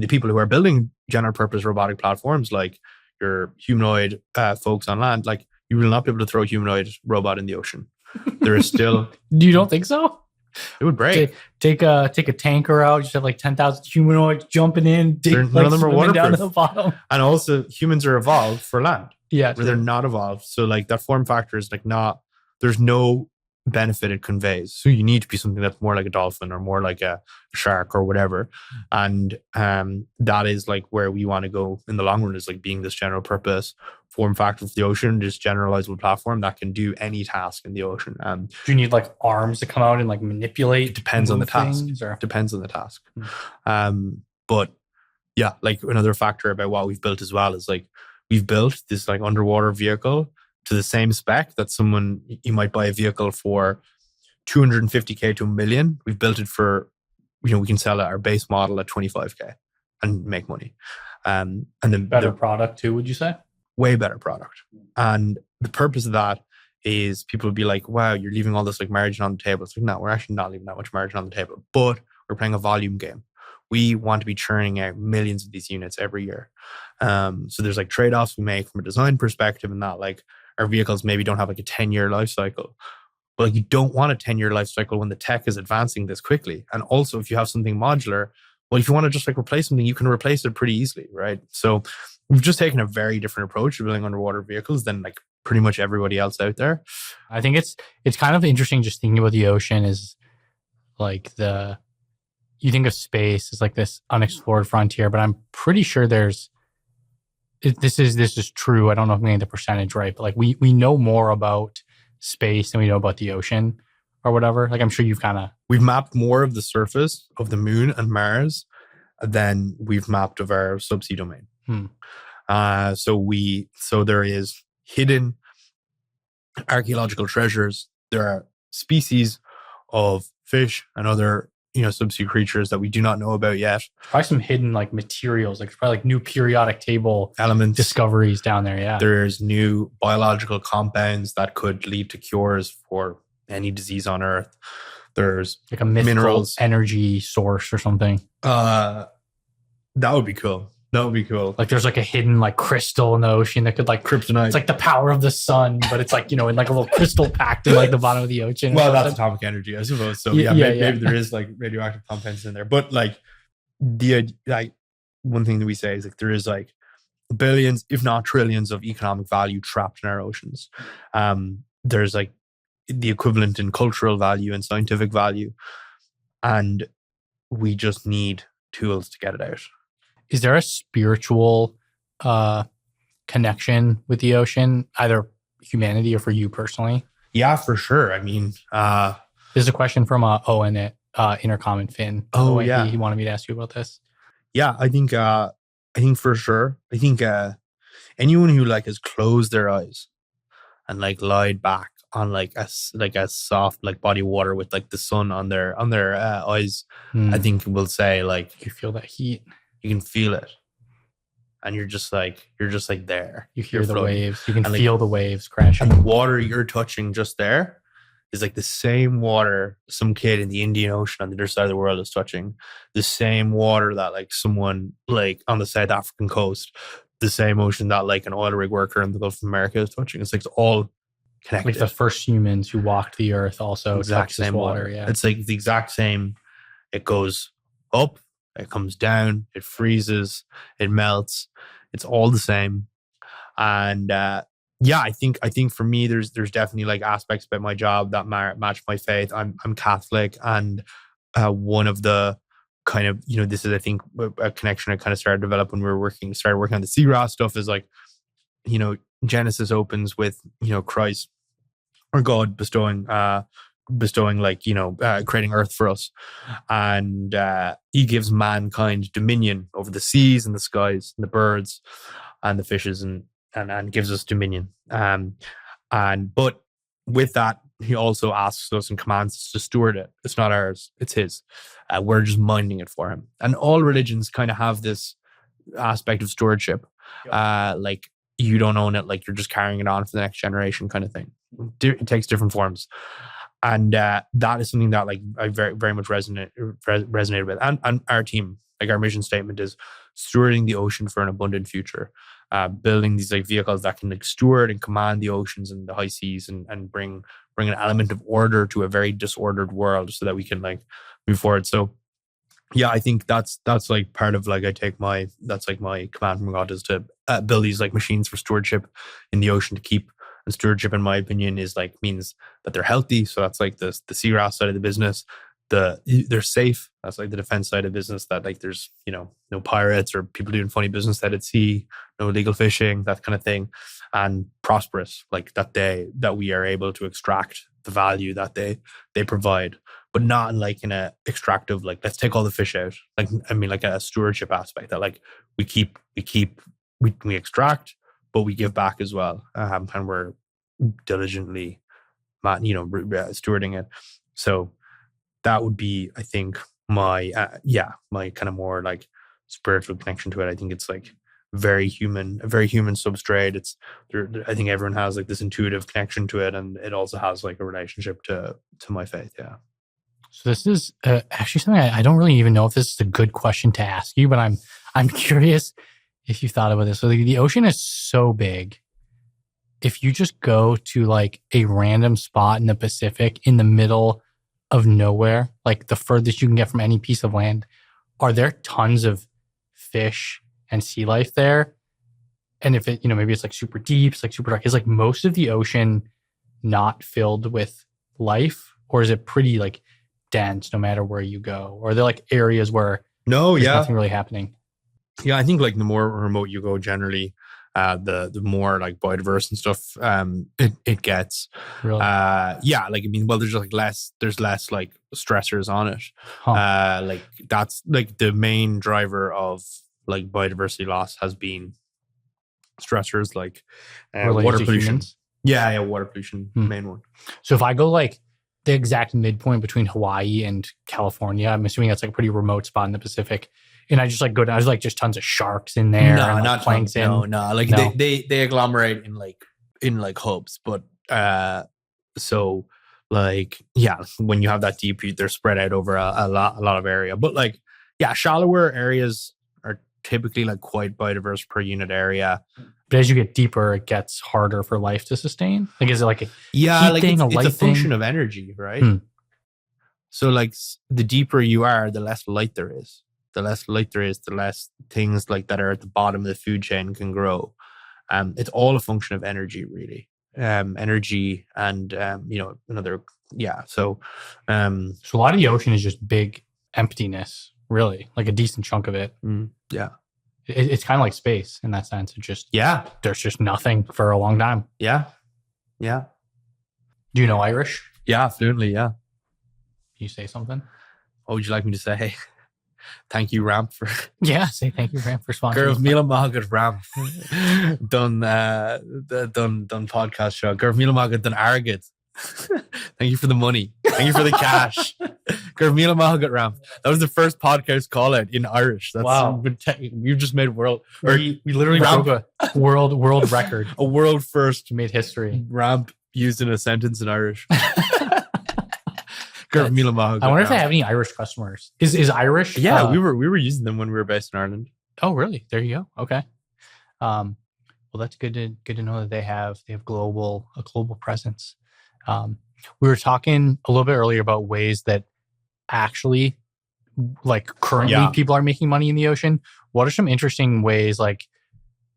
the people who are building general purpose robotic platforms, like your humanoid folks on land, like you will not be able to throw a humanoid robot in the ocean. There is still.
You don't think so?
It would break.
Take a tanker out. Just have like 10,000 humanoids jumping in.
None of them are waterproof.
Down to the bottom.
And also, humans are evolved for land.
Yeah,
where they're not evolved. So like that form factor is like not. There's no benefit it conveys. So you need to be something that's more like a dolphin or more like a shark or whatever. And that is like where we want to go in the long run, is like being this general purpose form factor for the ocean, just generalizable platform that can do any task in the ocean.
Do you need like arms to come out and like manipulate?
It depends on the task. Depends on the task. But yeah, like another factor about what we've built as well is like we've built this like underwater vehicle to the same spec that you might buy a vehicle for 250K to $1 million. We've built it for, we can sell our base model at 25K and make money. And then
better product too, would you say?
Way better product. And the purpose of that is people would be like, wow, you're leaving all this like margin on the table. It's like, no, we're actually not leaving that much margin on the table, but we're playing a volume game. We want to be churning out millions of these units every year. So there's like trade-offs we make from a design perspective, and that like our vehicles maybe don't have like a 10-year life cycle. But like you don't want a 10-year life cycle when the tech is advancing this quickly. And also if you have something modular, well, if you want to just like replace something, you can replace it pretty easily, right? So we've just taken a very different approach to building underwater vehicles than like pretty much everybody else out there.
I think it's kind of interesting just thinking about the ocean is like you think of space as like this unexplored frontier, but I'm pretty sure this is true. I don't know if I'm getting the percentage right, but like we know more about space than we know about the ocean or whatever. Like I'm sure
we've mapped more of the surface of the moon and Mars than we've mapped of our subsea domain. So there is hidden archaeological treasures. There are species of fish and other subsea creatures that we do not know about yet.
Probably some hidden like materials, like probably like new periodic table
elements,
discoveries down there. Yeah,
there's new biological compounds that could lead to cures for any disease on Earth. There's
like a mythical
minerals,
energy source or something.
That would be cool. That would be cool.
Like there's like a hidden like crystal in the ocean that could like
kryptonite.
It's like the power of the sun, but it's like, in like a little crystal packed in like the bottom of the ocean.
Well, that's atomic energy, I suppose. So maybe there is like radioactive compounds in there. But like one thing that we say is like there is like billions, if not trillions, of economic value trapped in our oceans. There's like the equivalent in cultural value and scientific value. And we just need tools to get it out.
Is there a spiritual connection with the ocean, either humanity or for you personally?
Yeah, for sure. I mean,
there's a question from Owen at Intercommon Finn.
Oh, yeah.
He wanted me to ask you about this.
Yeah, I think for sure. I think anyone who like has closed their eyes and like lied back on like a soft like body of water with like the sun on their eyes, I think will say like
you feel that heat.
You can feel it, and you're just like there.
You hear the waves. You can feel the waves crashing.
And the water you're touching just there is like the same water some kid in the Indian Ocean on the other side of the world is touching. The same water that like someone like on the South African coast, the same ocean that like an oil rig worker in the Gulf of America is touching. It's like it's all connected.
Like the first humans who walked the earth also touched this water. Yeah,
it's like the exact same. It goes up. It comes down, it freezes, it melts. It's all the same. And I think for me, there's definitely like aspects about my job that match my faith. I'm Catholic, and one of the kind of this is I think a connection I kind of started to develop when we started working on the seagrass stuff. Is like Genesis opens with Christ or God bestowing like creating earth for us, and he gives mankind dominion over the seas and the skies and the birds and the fishes and gives us dominion, but with that he also asks us and commands us to steward it. It's not ours, it's his. We're just minding it for him, and all religions kind of have this aspect of stewardship. Like you don't own it, like you're just carrying it on for the next generation kind of thing. It takes different forms. And that is something that like I very, very much resonated with. And our team, like our mission statement is stewarding the ocean for an abundant future. Building these like vehicles that can like steward and command the oceans and the high seas and bring an element of order to a very disordered world so that we can like move forward. So yeah, I think that's like part of like that's like my command from God is to build these like machines for stewardship in the ocean to keep And stewardship, in my opinion, is like means that they're healthy. So that's like the seagrass side of the business. They're safe. That's like the defense side of business, that like there's, you know, no pirates or people doing funny business out at sea, no illegal fishing, that kind of thing. And prosperous, like that we are able to extract the value that they provide, but not in like in a extractive, like let's take all the fish out. Like, I mean, like a stewardship aspect that like we extract, but we give back as well. And we're diligently, stewarding it. So that would be, I think, my kind of more like spiritual connection to it. I think it's like a very human substrate. It's I think everyone has like this intuitive connection to it, and it also has like a relationship to my faith. Yeah.
So this is actually something I don't really even know if this is a good question to ask you, but I'm curious if you thought about this. So the ocean is so big. If you just go to like a random spot in the Pacific in the middle of nowhere, like the furthest you can get from any piece of land, are there tons of fish and sea life there? And if it, maybe it's like super deep, it's like super dark, is like most of the ocean not filled with life, or is it pretty like dense no matter where you go? Or are there like areas where there's nothing really happening?
Yeah, I think like the more remote you go, generally, the more like biodiverse and stuff it gets.
Really?
Like, I mean, well, there's less like stressors on it. Like that's like the main driver of like biodiversity loss has been stressors like water pollution. Yeah, water pollution, main one.
So if I go like the exact midpoint between Hawaii and California, I'm assuming that's like a pretty remote spot in the Pacific, and I just like go down, there's like just tons of sharks in there.
No,
and, like,
not
plankton.
No. Like they agglomerate in like hubs, but so like when you have that deep, they're spread out over a lot of area. But like shallower areas are typically like quite biodiverse per unit area.
But as you get deeper, it gets harder for life to sustain. Like, is it like a
heat
thing,
it's a function of energy, right? So like the deeper you are, the less light there is. The less light there is, the less things like that are at the bottom of the food chain can grow. It's all a function of energy, really. Energy and another. So
a lot of the ocean is just big emptiness, really, like a decent chunk of it. It's kind of like space in that sense. It's just there's just nothing for a long time.
Yeah.
Do you know Irish?
Yeah, fluently. Yeah.
Can you say something?
What would you like me to say? Thank you, Ramp, for
say thank you, Ramp, for sponsoring.
Girls Mila Magat Ramp done podcast show. Girls Mila Magat done Arrogant. Thank you for the money. Thank you for the cash. Girls Mila Magat Ramp. That was the first podcast call out in Irish. That's
wow.
We've just made
we literally broke a world record.
A world first.
Made history.
Ramp used in a sentence in Irish. I
wonder if they have any Irish customers. Is Irish?
Yeah, we were using them when we were based in Ireland.
Oh, really? There you go. Okay. Well, that's good to know that they have a global presence. We were talking a little bit earlier about ways that actually, like currently, people are making money in the ocean. What are some interesting ways, like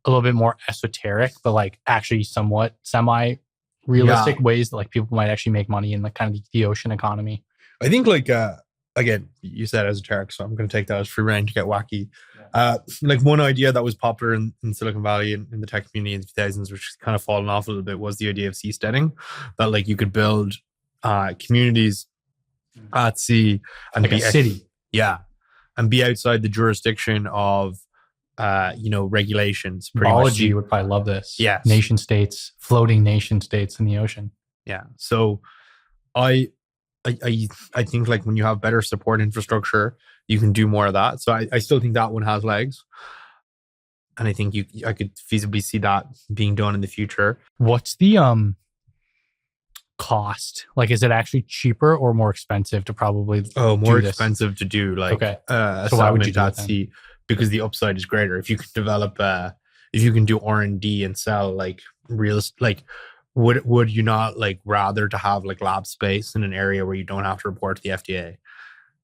a little bit more esoteric, but like actually somewhat semi-realistic ways that like people might actually make money in like kind of the ocean economy?
I think like again, you said esoteric, so I'm going to take that as free rein to get wacky. Like one idea that was popular in Silicon Valley in the tech community in the 2000s, which has kind of fallen off a little bit, was the idea of seasteading. That like you could build communities at sea and
like
be
a city,
and be outside the jurisdiction of regulations.
Biology would probably love this.
Yes.
Nation states, floating nation states in the ocean.
Yeah. So I think like when you have better support infrastructure, you can do more of that. So I still think that one has legs. And I think I could feasibly see that being done in the future.
What's the cost? Like, is it actually cheaper or more expensive to probably
more expensive to do like
so why would you do
at sea? Because the upside is greater. If you can develop if you can do R&D and sell like real, like would you not like rather to have like lab space in an area where you don't have to report to the FDA?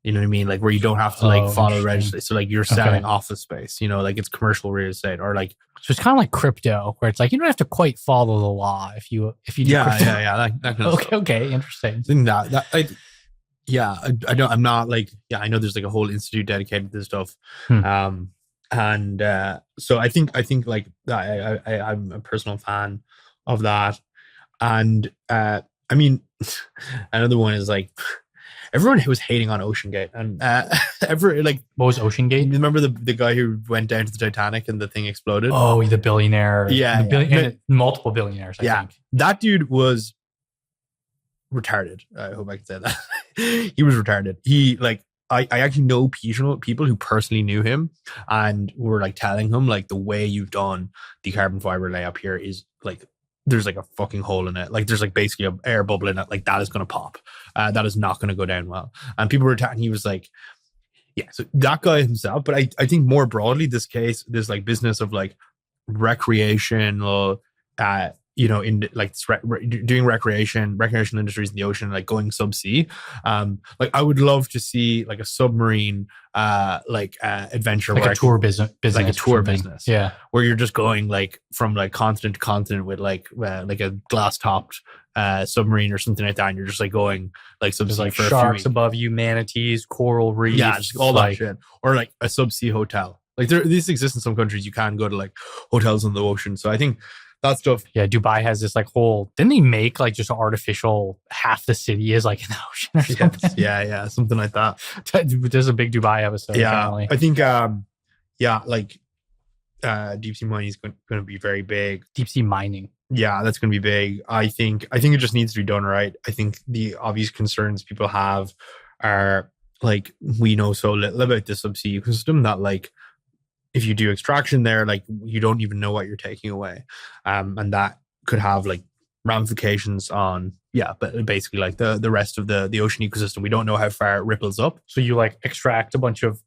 You know what I mean? Like where you don't have to like follow
interesting.
register. So like you're selling office space, you know, like it's commercial real estate or like.
So it's kind of like crypto where it's like, you don't have to quite follow the law if you do crypto.
That kind of stuff.
Okay. Interesting.
I think I'm not like, I know there's like a whole institute dedicated to this stuff. So I think like I'm a personal fan of that. And I mean, another one is like everyone who was hating on OceanGate and
what was OceanGate?
Remember the guy who went down to the Titanic and the thing exploded?
Oh, the billionaire. Multiple billionaires. I think
that dude was retarded. I hope I can say that. He was retarded. He like I actually know people who personally knew him and were like telling him like the way you've done the carbon fiber layup here is like there's like a fucking hole in it. Like there's like basically an air bubble in it. Like that is going to pop. That is not going to go down well. And people were he was like, yeah, so that guy himself. But I think more broadly, this like business of like recreational, in like doing recreational industries in the ocean, like going subsea. Like I would love to see like a submarine, adventure,
like a tour business,
like a tour business, where you're just going like from like continent to continent with like a glass topped submarine or something like that, and you're just like going like subsea
like
for
sharks above you, manatees, coral reefs,
just all that shit, or like a subsea hotel. Like this exists in some countries. You can go to like hotels in the ocean. So I think that stuff.
Yeah, Dubai has this like whole. Didn't they make like just artificial half the city is like in the ocean or something?
Yeah, something like that.
There's a big Dubai episode.
Yeah,
apparently.
I think deep sea mining is going to be very big.
Deep sea mining.
Yeah, that's going to be big. I think it just needs to be done right. I think the obvious concerns people have are like we know so little about the subsea ecosystem that like if you do extraction there, like you don't even know what you're taking away, and that could have like ramifications on but basically like the rest of the ocean ecosystem. We don't know how far it ripples up.
So you like extract a bunch of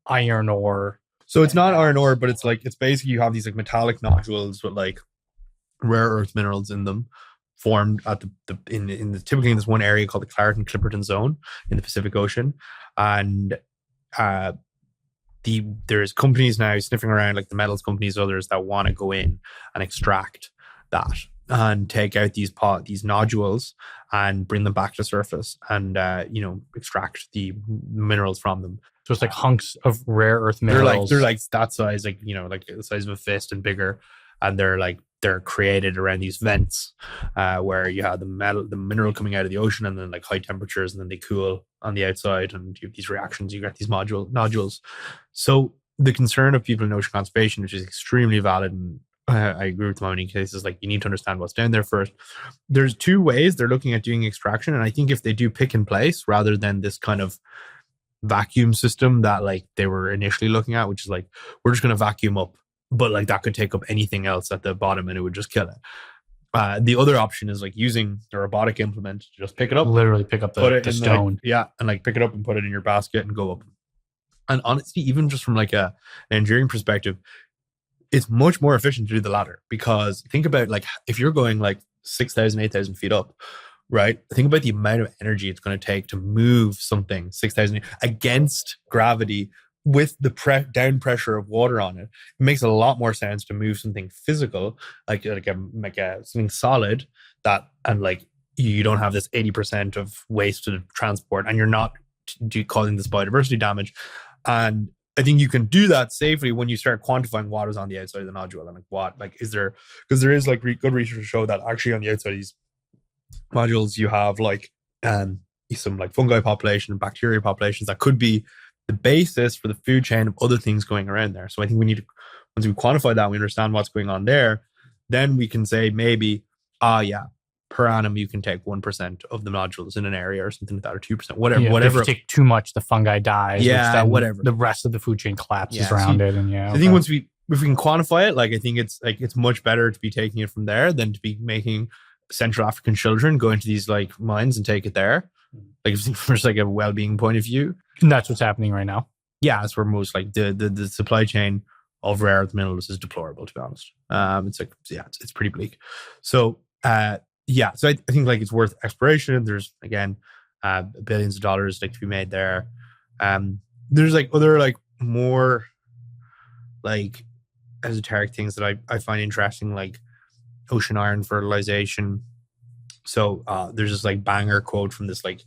iron ore.
So it's not iron ore, but it's basically you have these like metallic nodules with like rare earth minerals in them, formed at typically in this one area called the Clariton-Clipperton Zone in the Pacific Ocean, and there's companies now sniffing around, like the metals companies, others that want to go in and extract that and take out these nodules and bring them back to surface and extract the minerals from them.
So it's like hunks of rare earth minerals.
They're like that size, like like the size of a fist and bigger, and they're created around these vents where you have the mineral coming out of the ocean, and then like high temperatures, and then they cool on the outside, and you have these reactions. You get these nodules. So the concern of people in ocean conservation, which is extremely valid, and I agree with them in many cases, like you need to understand what's down there first. There's two ways they're looking at doing extraction, and I think if they do pick and place rather than this kind of vacuum system that like they were initially looking at, which is like we're just going to vacuum up, but like that could take up anything else at the bottom and it would just kill it. The other option is like using a robotic implement to just pick it up,
literally pick up the stone,
and like pick it up and put it in your basket and go up. And honestly, even just from like an engineering perspective, it's much more efficient to do the latter, because think about like if you're going like 6,000, 8,000 feet up, right? Think about the amount of energy it's going to take to move something 6,000 against gravity with the down pressure of water on it. It makes a lot more sense to move something physical, like something solid that, and like you don't have this 80% of wasted transport, and you're not causing this biodiversity damage. And I think you can do that safely when you start quantifying what is on the outside of the nodule, and is there, because there is like good research to show that actually on the outside of these modules you have like some like fungi population and bacteria populations that could be the basis for the food chain of other things going around there. So I think we need to, once we quantify that, we understand what's going on there, then we can say maybe, per annum you can take 1% of the nodules in an area or something like that, or 2%, whatever.
If you take too much, the fungi dies.
Whatever.
The rest of the food chain collapses around it. And
I think if we can quantify it, like I think it's much better to be taking it from there than to be making Central African children go into these like mines and take it there. Like from just like a well-being point of view.
And that's what's happening right now.
Yeah, that's where most like the supply chain of rare earth minerals is deplorable, to be honest. It's like, it's pretty bleak. So so I think like it's worth exploration. There's again billions of dollars like to be made there. There's like other like more like esoteric things that I find interesting, like ocean iron fertilization. So there's this like banger quote from this like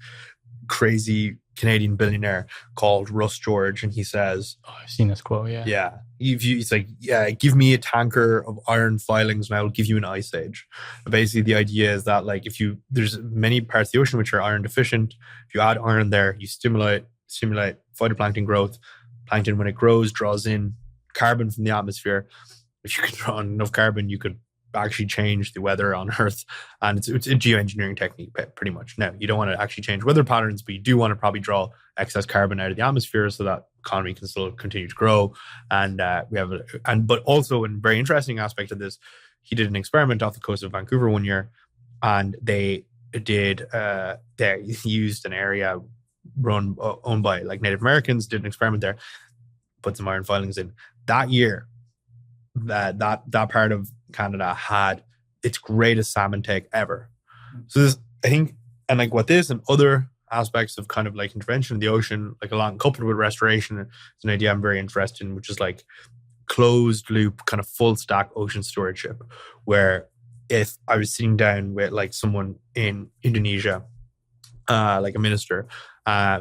crazy Canadian billionaire called Russ George, and he says,
Oh, I've seen this quote, yeah.
yeah, it's like, yeah, give me a tanker of iron filings and I will give you an ice age. Basically, the idea is that like there's many parts of the ocean which are iron deficient. If you add iron there, you stimulate phytoplankton growth. Plankton, when it grows, draws in carbon from the atmosphere. If you can draw in enough carbon, you could actually change the weather on Earth. And it's a geoengineering technique, pretty much. Now, you don't want to actually change weather patterns, but you do want to probably draw excess carbon out of the atmosphere so that economy can still continue to grow. And but also, a very interesting aspect of this, he did an experiment off the coast of Vancouver one year, and they used an area owned by like Native Americans, did an experiment there, put some iron filings in. That year, that part of Canada had its greatest salmon take ever. So this, I think, and like what this and other aspects of kind of like intervention in the ocean, like along coupled with restoration, is an idea I'm very interested in, which is like closed loop kind of full stack ocean stewardship, where if I was sitting down with like someone in Indonesia, like a minister,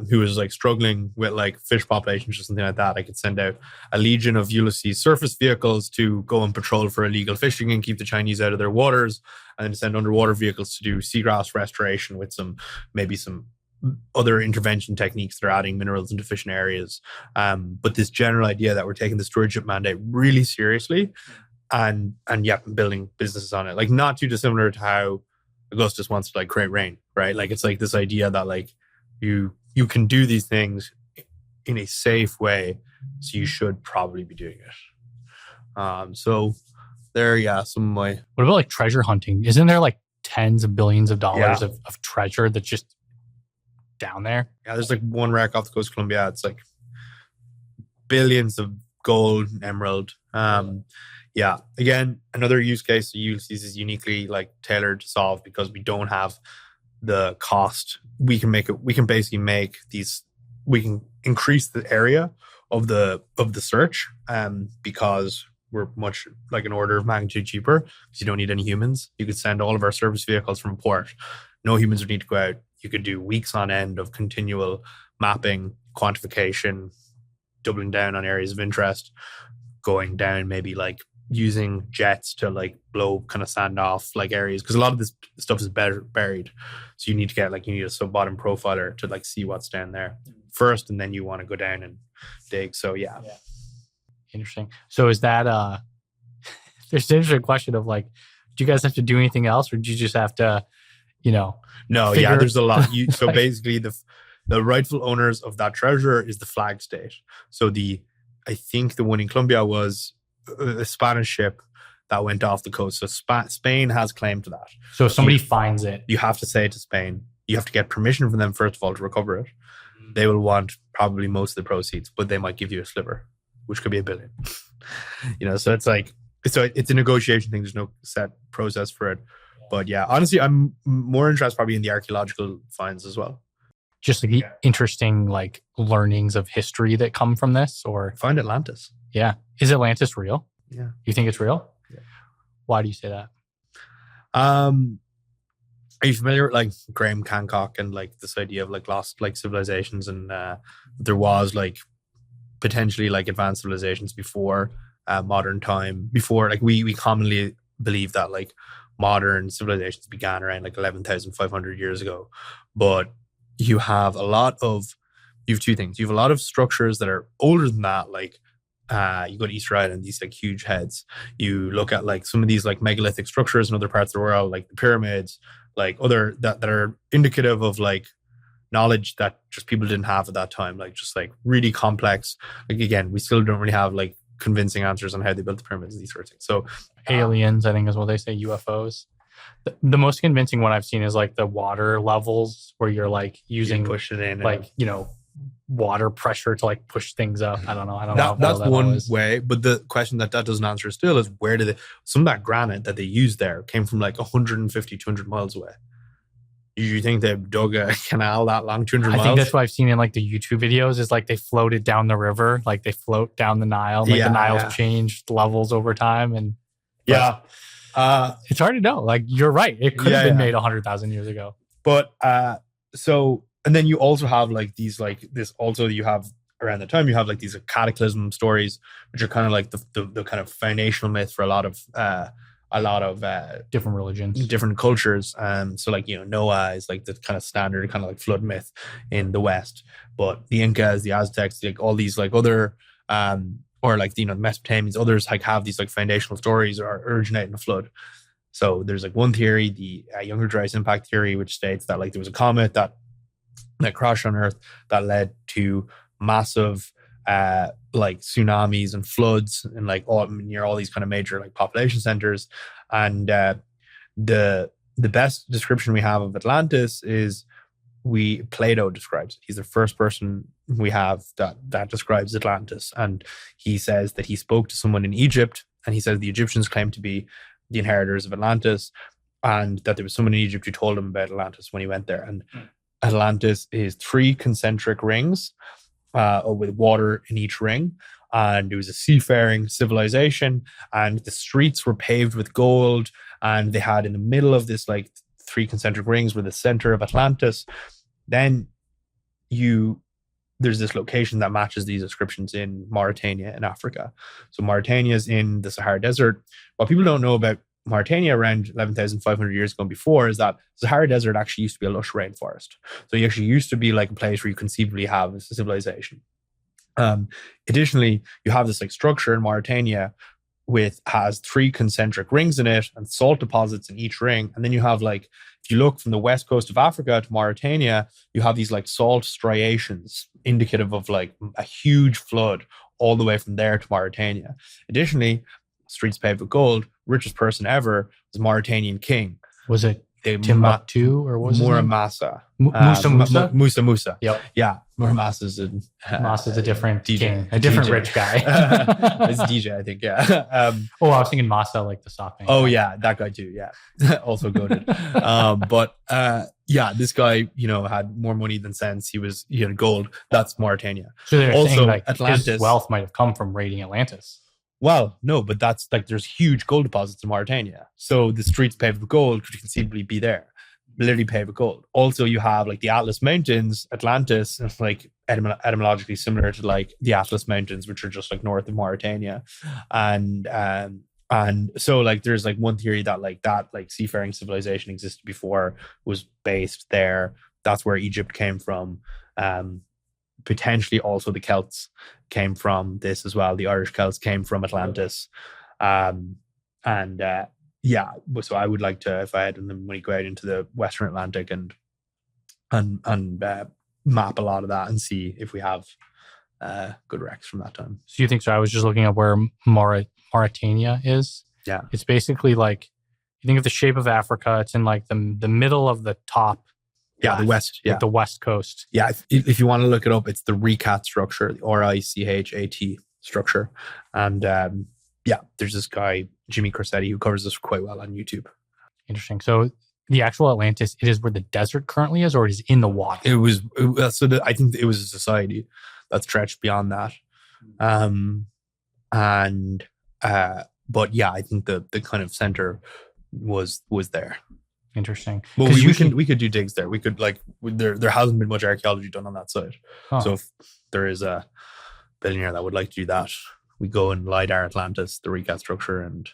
who was like struggling with like fish populations or something like that, I could send out a legion of Ulysses surface vehicles to go and patrol for illegal fishing and keep the Chinese out of their waters, and then send underwater vehicles to do seagrass restoration with maybe some other intervention techniques that are adding minerals in deficient areas. But this general idea that we're taking the stewardship mandate really seriously and building businesses on it, like not too dissimilar to how Augustus wants to like create rain, right? Like it's like this idea that like you can do these things in a safe way, so you should probably be doing it. So there, some of my...
What about like treasure hunting? Isn't there like tens of billions of dollars of treasure that's just down there?
Yeah, there's like one wreck off the coast of Colombia. It's like billions of gold, emerald. Yeah, again, another use case of Ulysses is uniquely like tailored to solve because we don't have the cost. We can basically make these, we can increase the area of the search because we're much like an order of magnitude cheaper because you don't need any humans. You could send all of our service vehicles from port. No humans would need to go out. You could do weeks on end of continual mapping, quantification, doubling down on areas of interest, going down maybe like using jets to like blow kind of sand off like areas, because a lot of this stuff is buried. So you need a sub-bottom profiler to like see what's down there first, and then you want to go down and dig. So yeah.
Interesting. So is that there's an interesting question of like, do you guys have to do anything else, or do you just have to, No,
there's a lot. So basically the rightful owners of that treasure is the flag state. So I think the one in Colombia was a Spanish ship that went off the coast. So Spain has claim to that.
So if somebody finds it,
you have to say it to Spain. You have to get permission from them first of all to recover it. They will want probably most of the proceeds, but they might give you a sliver, which could be $1 billion. So it's like it's a negotiation thing. There's no set process for it. But yeah, honestly, I'm more interested probably in the archaeological finds as well.
Just like the interesting like learnings of history that come from this, or
find Atlantis.
Yeah. Is Atlantis real?
Yeah.
You think it's real?
Yeah.
Why do you say that?
Are you familiar with like Graham Hancock and like this idea of like lost like civilizations, and there was like potentially like advanced civilizations before modern time, before like we commonly believe that like modern civilizations began around like 11,500 years ago. But you have two things. You have a lot of structures that are older than that, like you go to Easter Island, these like huge heads. You look at like some of these like megalithic structures in other parts of the world, like the pyramids, like other that are indicative of like knowledge that just people didn't have at that time, like just like really complex. Like again, we still don't really have like convincing answers on how they built the pyramids and these sorts of things. So
aliens, I think is what they say, UFOs. The most convincing one I've seen is like the water levels, where you're like using
push it in
like water pressure to like push things up. I don't know.
That's one way, but the question that doesn't answer still is where did some of that granite that they used there came from like 150, 200 miles away. Do you think they dug a canal that long, 200 miles?
I think that's what I've seen in like the YouTube videos is like they floated down the river, like they float down the Nile. And, like the Nile's changed levels over time. And
it's
hard to know. Like you're right. It could have been made 100,000 years ago.
But and then you also have like these like this also you have around the time you have like these cataclysm stories, which are kind of like the kind of foundational myth for a lot of
different religions,
different cultures. So like, Noah is like the kind of standard kind of like flood myth in the West, but the Incas, the Aztecs, like all these like other or like, the Mesopotamians, others like have these like foundational stories or originate in a flood. So there's like one theory, the Younger Dryas impact theory, which states that like there was a comet that crashed on Earth that led to massive like tsunamis and floods and like near all these kind of major like population centers. And the best description we have of Atlantis is Plato describes it. He's the first person we have that describes Atlantis, and he says that he spoke to someone in Egypt, and he says the Egyptians claim to be the inheritors of Atlantis, and that there was someone in Egypt who told him about Atlantis when he went there. And Atlantis is 3 concentric rings with water in each ring, and it was a seafaring civilization, and the streets were paved with gold, and they had in the middle of this like 3 concentric rings were the center of Atlantis. Then there's this location that matches these descriptions in Mauritania in Africa. So Mauritania is in the Sahara Desert. What people don't know about Mauritania around 11,500 years ago and before is that the Sahara Desert actually used to be a lush rainforest. So it actually used to be like a place where you conceivably have a civilization. Additionally, you have this like structure in Mauritania has 3 concentric rings in it and salt deposits in each ring. And then you have like, if you look from the west coast of Africa to Mauritania, you have these like salt striations indicative of like a huge flood all the way from there to Mauritania. Additionally, streets paved with gold, richest person ever was Mauritanian king.
Was it Timbuktu or was it
Massa?
Musa.
Yep. Yeah. Massa's
a different
DJ,
king, a different
DJ.
Rich guy.
It's DJ, I think. Yeah.
I was thinking Massa, like the software.
Oh yeah, that guy too. Yeah, also goated. But this guy, had more money than sense. He had gold. That's Mauritania.
So they're
also
saying like
Atlantis.
His wealth might have come from raiding Atlantis.
Well, no, but that's like there's huge gold deposits in Mauritania. So the streets paved with gold could conceivably be there. Literally paved with gold. Also, you have like the Atlas Mountains, Atlantis, is like etymologically similar to like the Atlas Mountains, which are just like north of Mauritania. And so like there's like one theory that seafaring civilization existed before, was based there. That's where Egypt came from. Potentially also the Celts came from this as well. The Irish Celts came from Atlantis. So I would like to, if I had the money, go out into the Western Atlantic and map a lot of that and see if we have good wrecks from that time.
So you think so? I was just looking at where Mauritania is.
Yeah.
It's basically like, you think of the shape of Africa, it's in like the middle of the top.
Yeah, the west. Yeah,
like the west coast.
Yeah, if you want to look it up, it's the RICAT structure, the RICHAT structure. And there's this guy, Jimmy Corsetti, who covers this quite well on YouTube.
Interesting. So the actual Atlantis, it is where the desert currently is, or it is in the water?
I think it was a society that stretched beyond that. But yeah, I think the kind of center was there.
Interesting.
Well, we could do digs there. We could there hasn't been much archaeology done on that side. Oh. So if there is a billionaire that would like to do that, we go and LiDAR Atlantis, the RICAT structure, and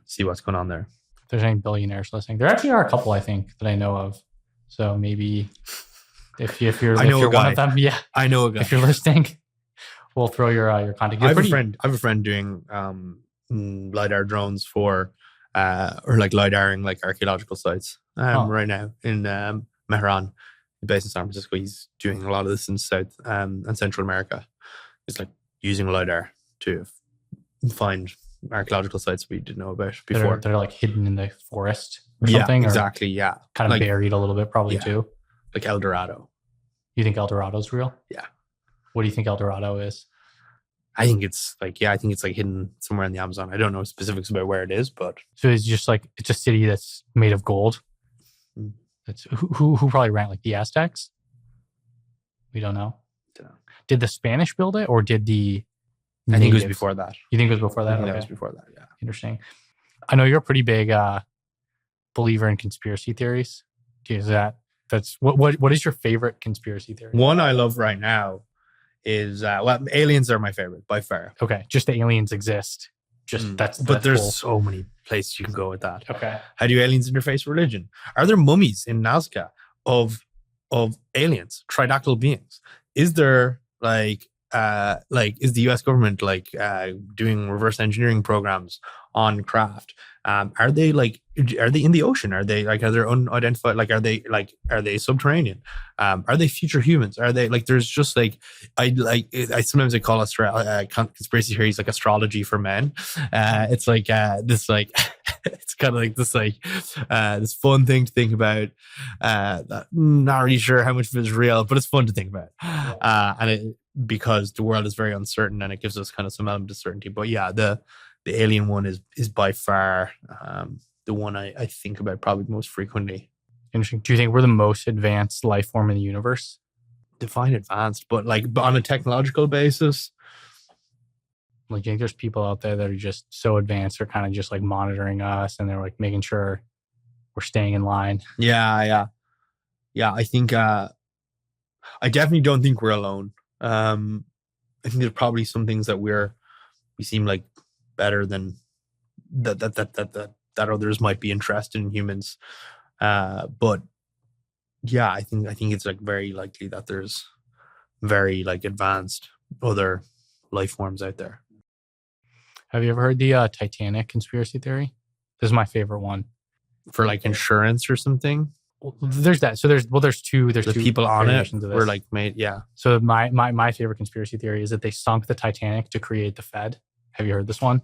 see what's going on there.
If there's any billionaires listening, there actually are a couple, I think, that I know of. So maybe if you're one of them, yeah,
I know a guy.
If you're listening, we'll throw your contact.
I have a friend doing LiDAR drones for or like LiDARing like archaeological sites right now in Mehran, based in San Francisco. He's doing a lot of this in South and Central America. It's like using LiDAR to find archaeological sites we didn't know about before.
They're like hidden in the forest or something.
Exactly. Yeah.
Kind of like, buried a little bit probably too.
Like El Dorado.
You think El Dorado's real?
Yeah.
What do you think El Dorado is?
I think it's like hidden somewhere in the Amazon. I don't know specifics about where it is, but
so it's just like it's a city that's made of gold. That's who probably ran, like the Aztecs? We don't know. Did the Spanish build it, or did the
I think it was
natives?
before that.
You think it was before
I
that?
think that
Okay.
was before that. Yeah.
Interesting. I know you're a pretty big believer in conspiracy theories. What is your favorite conspiracy theory?
One I love right now is aliens are my favorite by far.
Okay, just the aliens exist. That's
there's
cool.
so many places you can go with that.
Okay.
How do aliens interface religion? Are there mummies in Nazca of aliens, tridactyl beings? Is there is the US government doing reverse engineering programs on craft? Are they in the ocean? Are they are they unidentified? Are they subterranean? Are they future humans? Are they there's just I sometimes call conspiracy theories like astrology for men. It's it's kind of this fun thing to think about. Not really sure how much of it is real, but it's fun to think about. Because the world is very uncertain and it gives us kind of some element of certainty. But yeah, the alien one is by far the one I think about probably most frequently.
Interesting. Do you think we're the most advanced life form in the universe?
Define advanced, but on a technological basis.
Do you think there's people out there that are just so advanced, they're kind of just monitoring us and they're making sure we're staying in line?
Yeah. I think I definitely don't think we're alone. I think there's probably some things that we seem better than that others might be interested in humans. But yeah, I think it's very likely that there's very advanced other life forms out there.
Have you ever heard the Titanic conspiracy theory? This is my favorite one.
For insurance or something?
There's that. So there's two
people on it were made. Yeah.
So my favorite conspiracy theory is that they sunk the Titanic to create the Fed. Have you heard this one?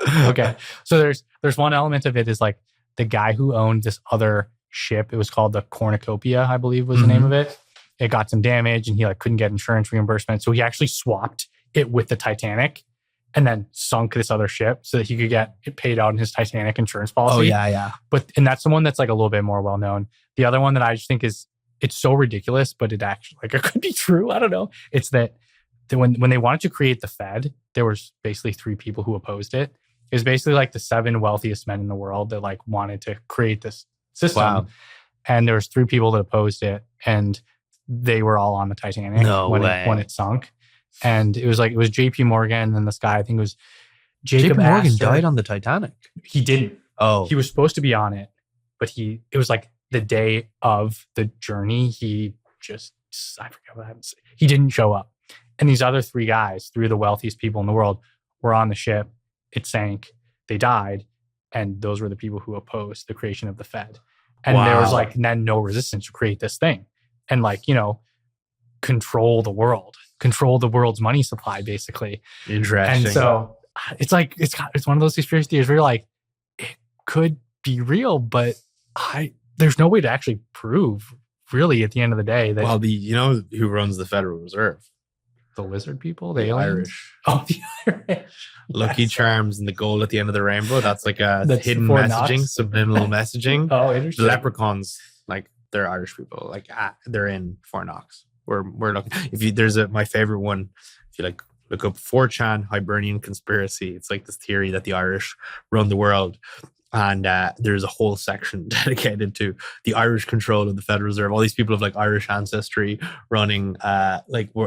Okay. So there's one element of it is the guy who owned this other ship. It was called the Cornucopia, I believe was the name of it. It got some damage and he couldn't get insurance reimbursement. So he actually swapped it with the Titanic and then sunk this other ship so that he could get it paid out in his Titanic insurance policy.
Oh, yeah.
And that's the one that's a little bit more well-known. The other one that I just think it's so ridiculous, but it actually, it could be true. I don't know. It's that when they wanted to create the Fed, there was basically 3 people who opposed it. It was basically the 7 wealthiest men in the world that wanted to create this system.
Wow.
And there was 3 people that opposed it, and they were all on the Titanic when it sunk. And it was JP Morgan and this guy, I think it was Jacob
Morgan
Astor.
died on the Titanic.
He didn't.
Oh.
He was supposed to be on it, but it was the day of the journey. I forget what happened. He didn't show up. And these other 3 guys, 3 of the wealthiest people in the world, were on the ship. It sank. They died. And those were the people who opposed the creation of the Fed. And there was then no resistance to create this thing. And control the world's money supply, basically.
Interesting.
And so it's one of those conspiracy theories where you're it could be real, but there's no way to actually prove really at the end of the day that.
Well, who runs the Federal Reserve?
The lizard people, the
aliens?
Irish. Oh, the Irish.
Lucky Charms and the gold at the end of the rainbow. That's that's hidden messaging, subliminal messaging.
Oh, interesting.
The leprechauns, they're Irish people. They're in Fort Knox. We're looking. There's my favorite one. If you look up 4chan Hibernian conspiracy, it's this theory that the Irish run the world. And there's a whole section dedicated to the Irish control of the Federal Reserve. All these people of Irish ancestry running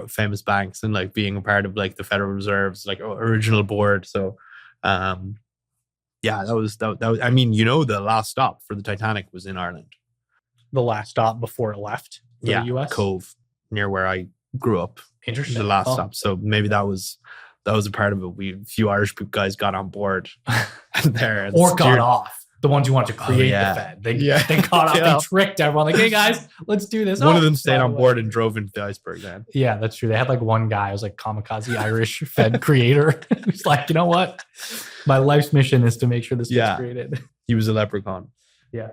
famous banks and being a part of the Federal Reserve's original board. So that was I mean, the last stop for the Titanic was in Ireland.
The last stop before it left the US?
Cove near where I grew up.
Interesting.
The last stop. So maybe that was a part of it. A few Irish guys got on board there.
Or got off. The ones who want to create the Fed. They got off. They tricked everyone. Hey guys, let's do this.
One of them stayed on board and drove into the iceberg then.
Yeah, that's true. They had one guy who was kamikaze Irish Fed creator. Who's you know what? My life's mission is to make sure this gets created.
He was a leprechaun.
Yeah.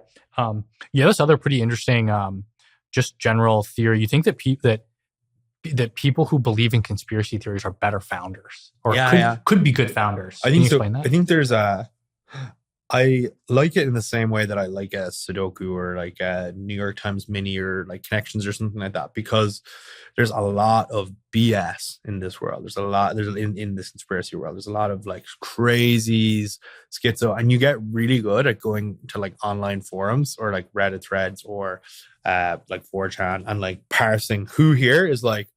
This other pretty interesting just general theory. You think that people who believe in conspiracy theories are better founders or could be good founders.
I think so.
Explain that?
I think there's I like it in the same way that I like a Sudoku or like a New York Times Mini or like Connections or something like that, because there's a lot of BS in this world. There's in this conspiracy world, there's a lot of like crazies, schizo, and you get really good at going to like online forums or like Reddit threads or like 4chan and like parsing who here is like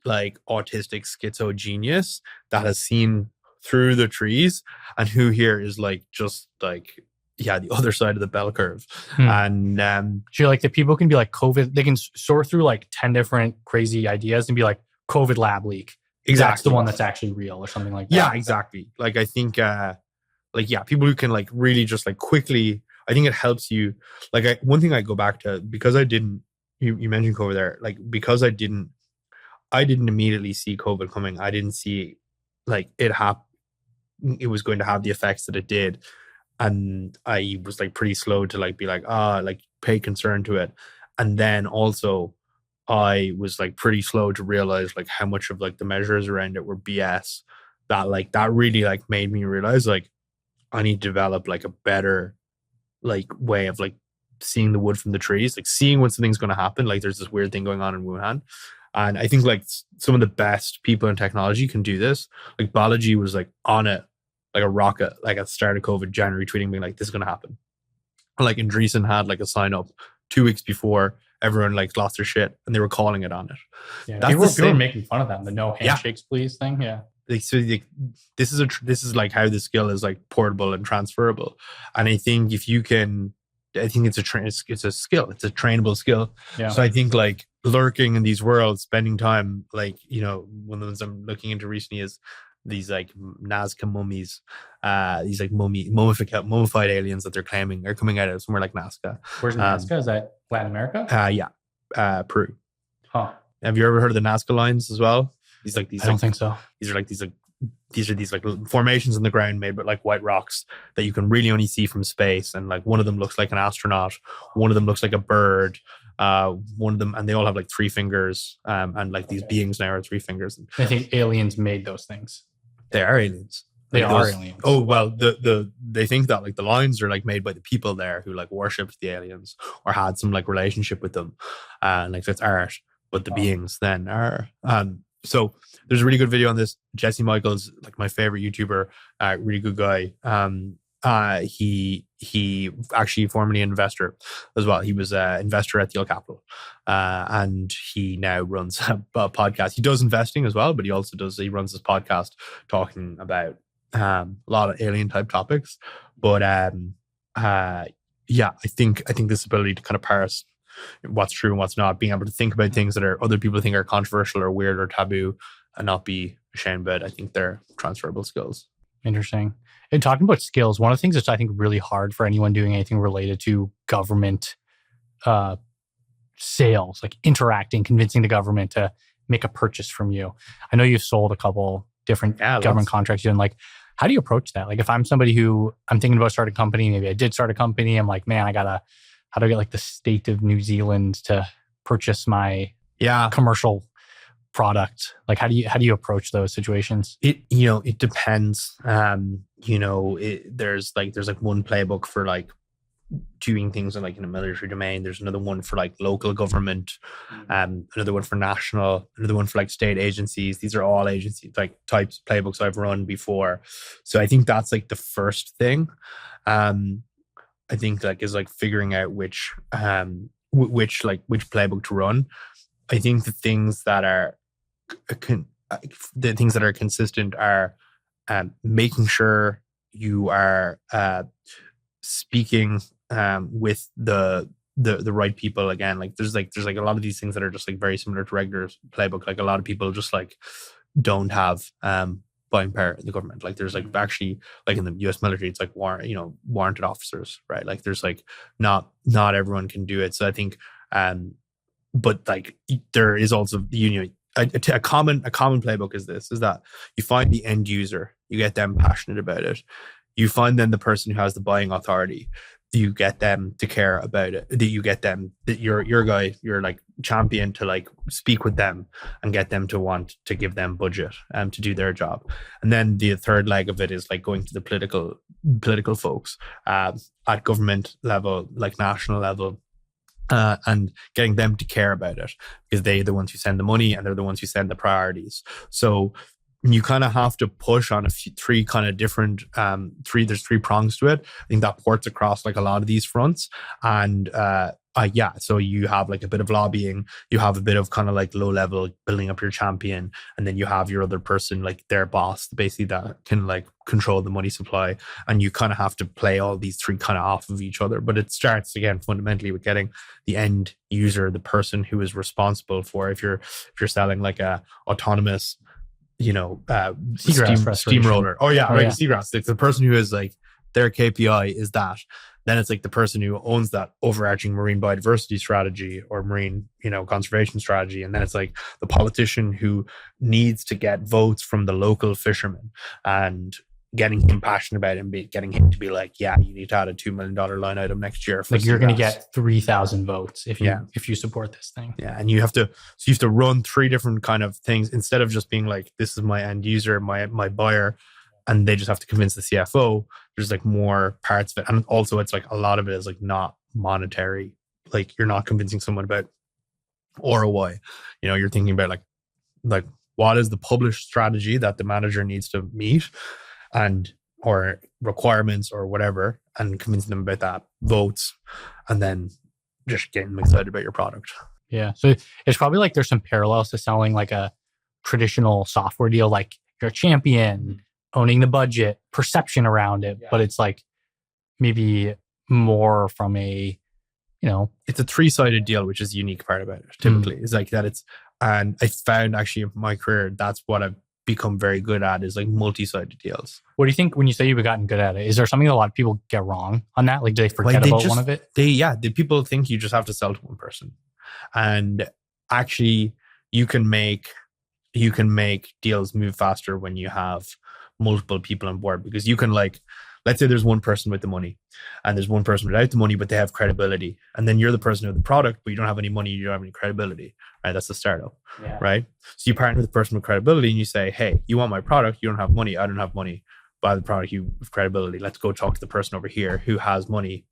autistic schizo genius that has seen through the trees and who here is like just like the other side of the bell curve. And
so like the people can be like COVID, they can sort through like 10 different crazy ideas and be like COVID lab leak.
Exactly.
That's the one that's actually real or something like that.
Yeah, exactly. Like I think people who can like really just like quickly, I think it helps you. Like one thing I go back to, because I didn't, you mentioned COVID there, like because I didn't immediately see COVID coming. I didn't see like it was going to have the effects that it did. And I was like pretty slow to like be like, like pay concern to it. And then also I was like pretty slow to realize like how much of like the measures around it were BS. That really like made me realize like I need to develop like a better like way of like seeing the wood from the trees, like seeing when something's going to happen. Like there's this weird thing going on in Wuhan. And I think like some of the best people in technology can do this. Like Balaji was like on it like a rocket, like at the start of COVID, January, tweeting being like, this is going to happen. Like Andreessen had like a sign up 2 weeks before everyone like lost their shit and they were calling it on it.
Yeah, people were making fun of them, the no handshakes please thing. Yeah.
Like, so like, this is like how the skill is like portable and transferable. And I think if you can, I think it's a skill. It's a trainable skill.
Yeah.
So I think like lurking in these worlds, spending time, like, you know, one of the ones I'm looking into recently is these like Nazca mummies, these like mummified aliens that they're claiming are coming out of somewhere like Nazca.
Where's Nazca? Is that Latin America?
Yeah, Peru.
Huh.
Have you ever heard of the Nazca lines as well? I
don't think so.
These are these like formations in the ground made with like white rocks that you can really only see from space. And like one of them looks like an astronaut, one of them looks like a bird, one of them, and they all have like 3 fingers. And like these beings now are 3 fingers.
I think aliens made those things.
They are aliens.
They are aliens.
Oh, well, they think that like the lines are like made by the people there who like worshipped the aliens or had some like relationship with them. And like that's art, but the beings then are. So there's a really good video on this. Jesse Michaels, like my favorite YouTuber, really good guy. He actually formerly an investor as well. He was an investor at Deal Capital, and he now runs a podcast. He does investing as well, but he runs this podcast talking about a lot of alien type topics. But I think this ability to kind of parse what's true and what's not, being able to think about things that are other people think are controversial or weird or taboo and not be ashamed about it, I think they're transferable skills.
Interesting. And talking about skills, one of the things that's I think really hard for anyone doing anything related to government sales, like interacting, convincing the government to make a purchase from you. I know you've sold a couple different government contracts. And like, how do you approach that? Like if I'm somebody who I'm thinking about starting a company, maybe I did start a company, I'm like, man, how do I get like the state of New Zealand to purchase my commercial product? Like how do you approach those situations?
It depends. There's one playbook for like doing things in a military domain. There's another one for like local government, another one for national, another one for like state agencies. These are all agency like types of playbooks I've run before. So I think that's like the first thing. I think like is like figuring out which playbook to run. I think the things that are consistent are making sure you are speaking with the right people. Again, like there's like a lot of these things that are just like very similar to regular playbook. Like a lot of people just like don't have buying power in the government. Like there's like actually like in the US military, it's like warranted officers, right? Like there's like not everyone can do it. So I think but like there is also a common playbook is that you find the end user, you get them passionate about it, you find then the person who has the buying authority. you get them to care about it, that you get them, that your guy, your like champion, to like speak with them and get them to want to give them budget to do their job. And then the third leg of it is like going to the political folks at government level, like national level, and getting them to care about it, because they're the ones who send the money and they're the ones who send the priorities. So you kind of have to push on three kind of different, there's three prongs to it. I think that ports across like a lot of these fronts. And so you have like a bit of lobbying, you have a bit of kind of like low level building up your champion, and then you have your other person, like their boss, basically, that can like control the money supply. And you kind of have to play all these three kind of off of each other. But it starts again fundamentally with getting the end user, the person who is responsible for, if you're selling like a autonomous, steamroller. Seagrass. It's the person who is like, their KPI is that. Then it's like the person who owns that overarching marine biodiversity strategy or marine, conservation strategy. And then it's like the politician who needs to get votes from the local fishermen and getting him passionate about it, getting him to be like, yeah, you need to add a $2 million line item next year.
Like you're going to get 3,000 votes if you support this thing.
Yeah. And you have to run three different kind of things, instead of just being like, this is my end user, my buyer, and they just have to convince the CFO. There's like more parts of it. And also it's like a lot of it is like not monetary. Like you're not convincing someone about ROI. You're thinking about like what is the published strategy that the manager needs to meet, and or requirements or whatever, and convincing them about that, votes, and then just getting them excited about your product.
Yeah. So it's probably like there's some parallels to selling like a traditional software deal, like you're a champion, owning the budget, perception around it. Yeah. But it's like maybe more from a,
it's a three-sided deal, which is the unique part about it. Typically, is like that. And I found actually in my career, that's what I've become very good at, is like multi-sided deals.
What do you think when you say you've gotten good at it? Is there something a lot of people get wrong on that? Like, do they forget about one of it?
The people think you just have to sell to one person. And actually you can make deals move faster when you have multiple people on board, because you can, like, let's say there's one person with the money and there's one person without the money, but they have credibility. And then you're the person with the product, but you don't have any money, you don't have any credibility, right? That's the startup, right? So you partner with the person with credibility and you say, hey, you want my product, you don't have money, I don't have money. Buy the product, you have credibility. Let's go talk to the person over here who has money,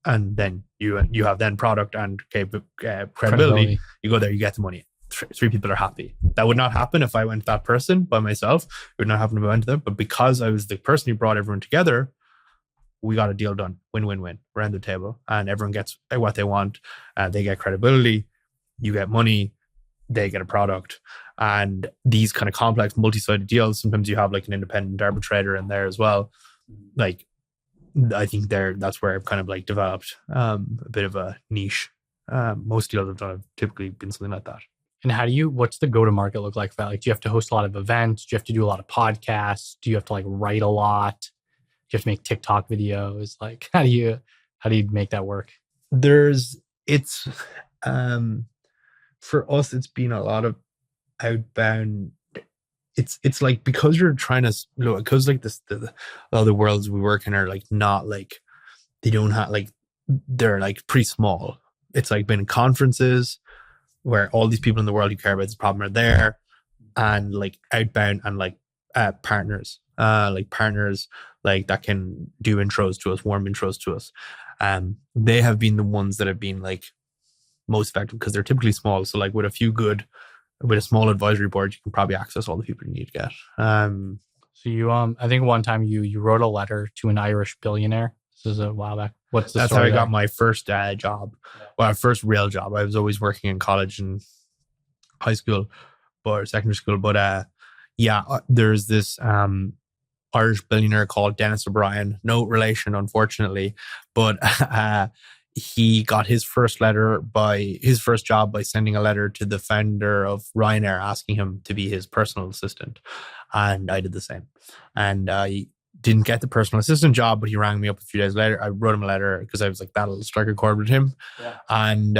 and then you have then product and credibility. You go there, you get the money. Three people are happy. That would not happen if I went to that person by myself. It would not happen if I went to them. But because I was the person who brought everyone together, we got a deal done. Win-win-win. We're around the table and everyone gets what they want. They get credibility, you get money, they get a product. And these kind of complex multi-sided deals, sometimes you have like an independent arbitrator in there as well. Like, I think that's where I've kind of like developed a bit of a niche. Most deals I've done have typically been something like that.
And what's the go-to-market look like for that? Like, do you have to host a lot of events? Do you have to do a lot of podcasts? Do you have to like write a lot? Do you have to make TikTok videos? Like, how do you make that work?
For us, it's been a lot of outbound. It's like, because you're trying to, because like this, the other worlds we work in are like not like, they don't have like, they're like pretty small. It's like been conferences where all these people in the world who care about this problem are there, and like outbound and like partners like that can do intros to us, warm intros to us. They have been the ones that have been like most effective because they're typically small. So like with a small advisory board, you can probably access all the people you need to get.
So you, I think one time you wrote a letter to an Irish billionaire. This is a while back. That's
how I got my first job. Well, first real job. I was always working in college and high school or secondary school. But there's this Irish billionaire called Dennis O'Brien. No relation, unfortunately. But he got his first job by sending a letter to the founder of Ryanair asking him to be his personal assistant. And I did the same. And I didn't get the personal assistant job, but he rang me up a few days later. I wrote him a letter because I was like, that'll strike a chord with him. Yeah. And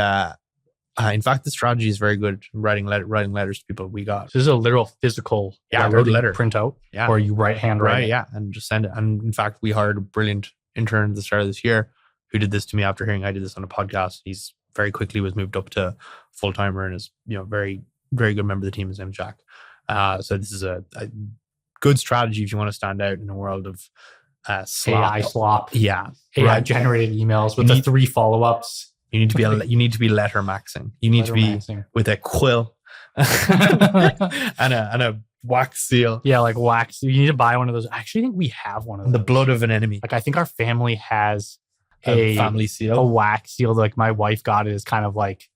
in fact, the strategy is very good. Writing letters to people we got.
So this is a literal physical
I wrote a letter.
Print out? Or you handwrite it?
Yeah, and just send it. And in fact, we hired a brilliant intern at the start of this year who did this to me after hearing I did this on a podcast. He's very quickly was moved up to full timer and is, very, very good member of the team. His name's Jack. So this is a good strategy if you want to stand out in a world of slop.
AI slop.
Yeah.
AI generated emails with the 3 follow-ups.
You need to be letter maxing. You need to be
maxing.
with a quill and a wax seal.
Yeah, like wax. You need to buy one of those. I actually think we have one of those.
The blood of an enemy.
Like I think our family has
A family seal.
a wax seal. Like my wife got it as kind of like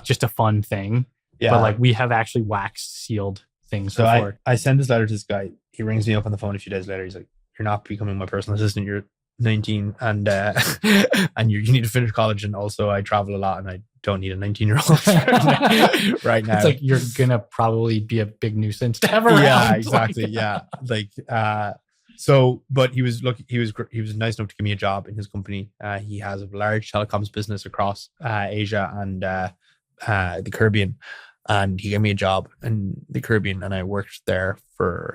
just a fun thing.
Yeah.
But like we have actually wax sealed things
So
before.
I send this letter to this guy. He rings me up on the phone a few days later. He's like, "You're not becoming my personal assistant. You're 19 and and you need to finish college. And also I travel a lot and I don't need a 19-year-old right now."
It's like you're gonna probably be a big nuisance to have around.
Yeah, exactly. Yeah. Like so, but he was nice enough to give me a job in his company. He has a large telecoms business across Asia and the Caribbean. And he gave me a job in the Caribbean, and I worked there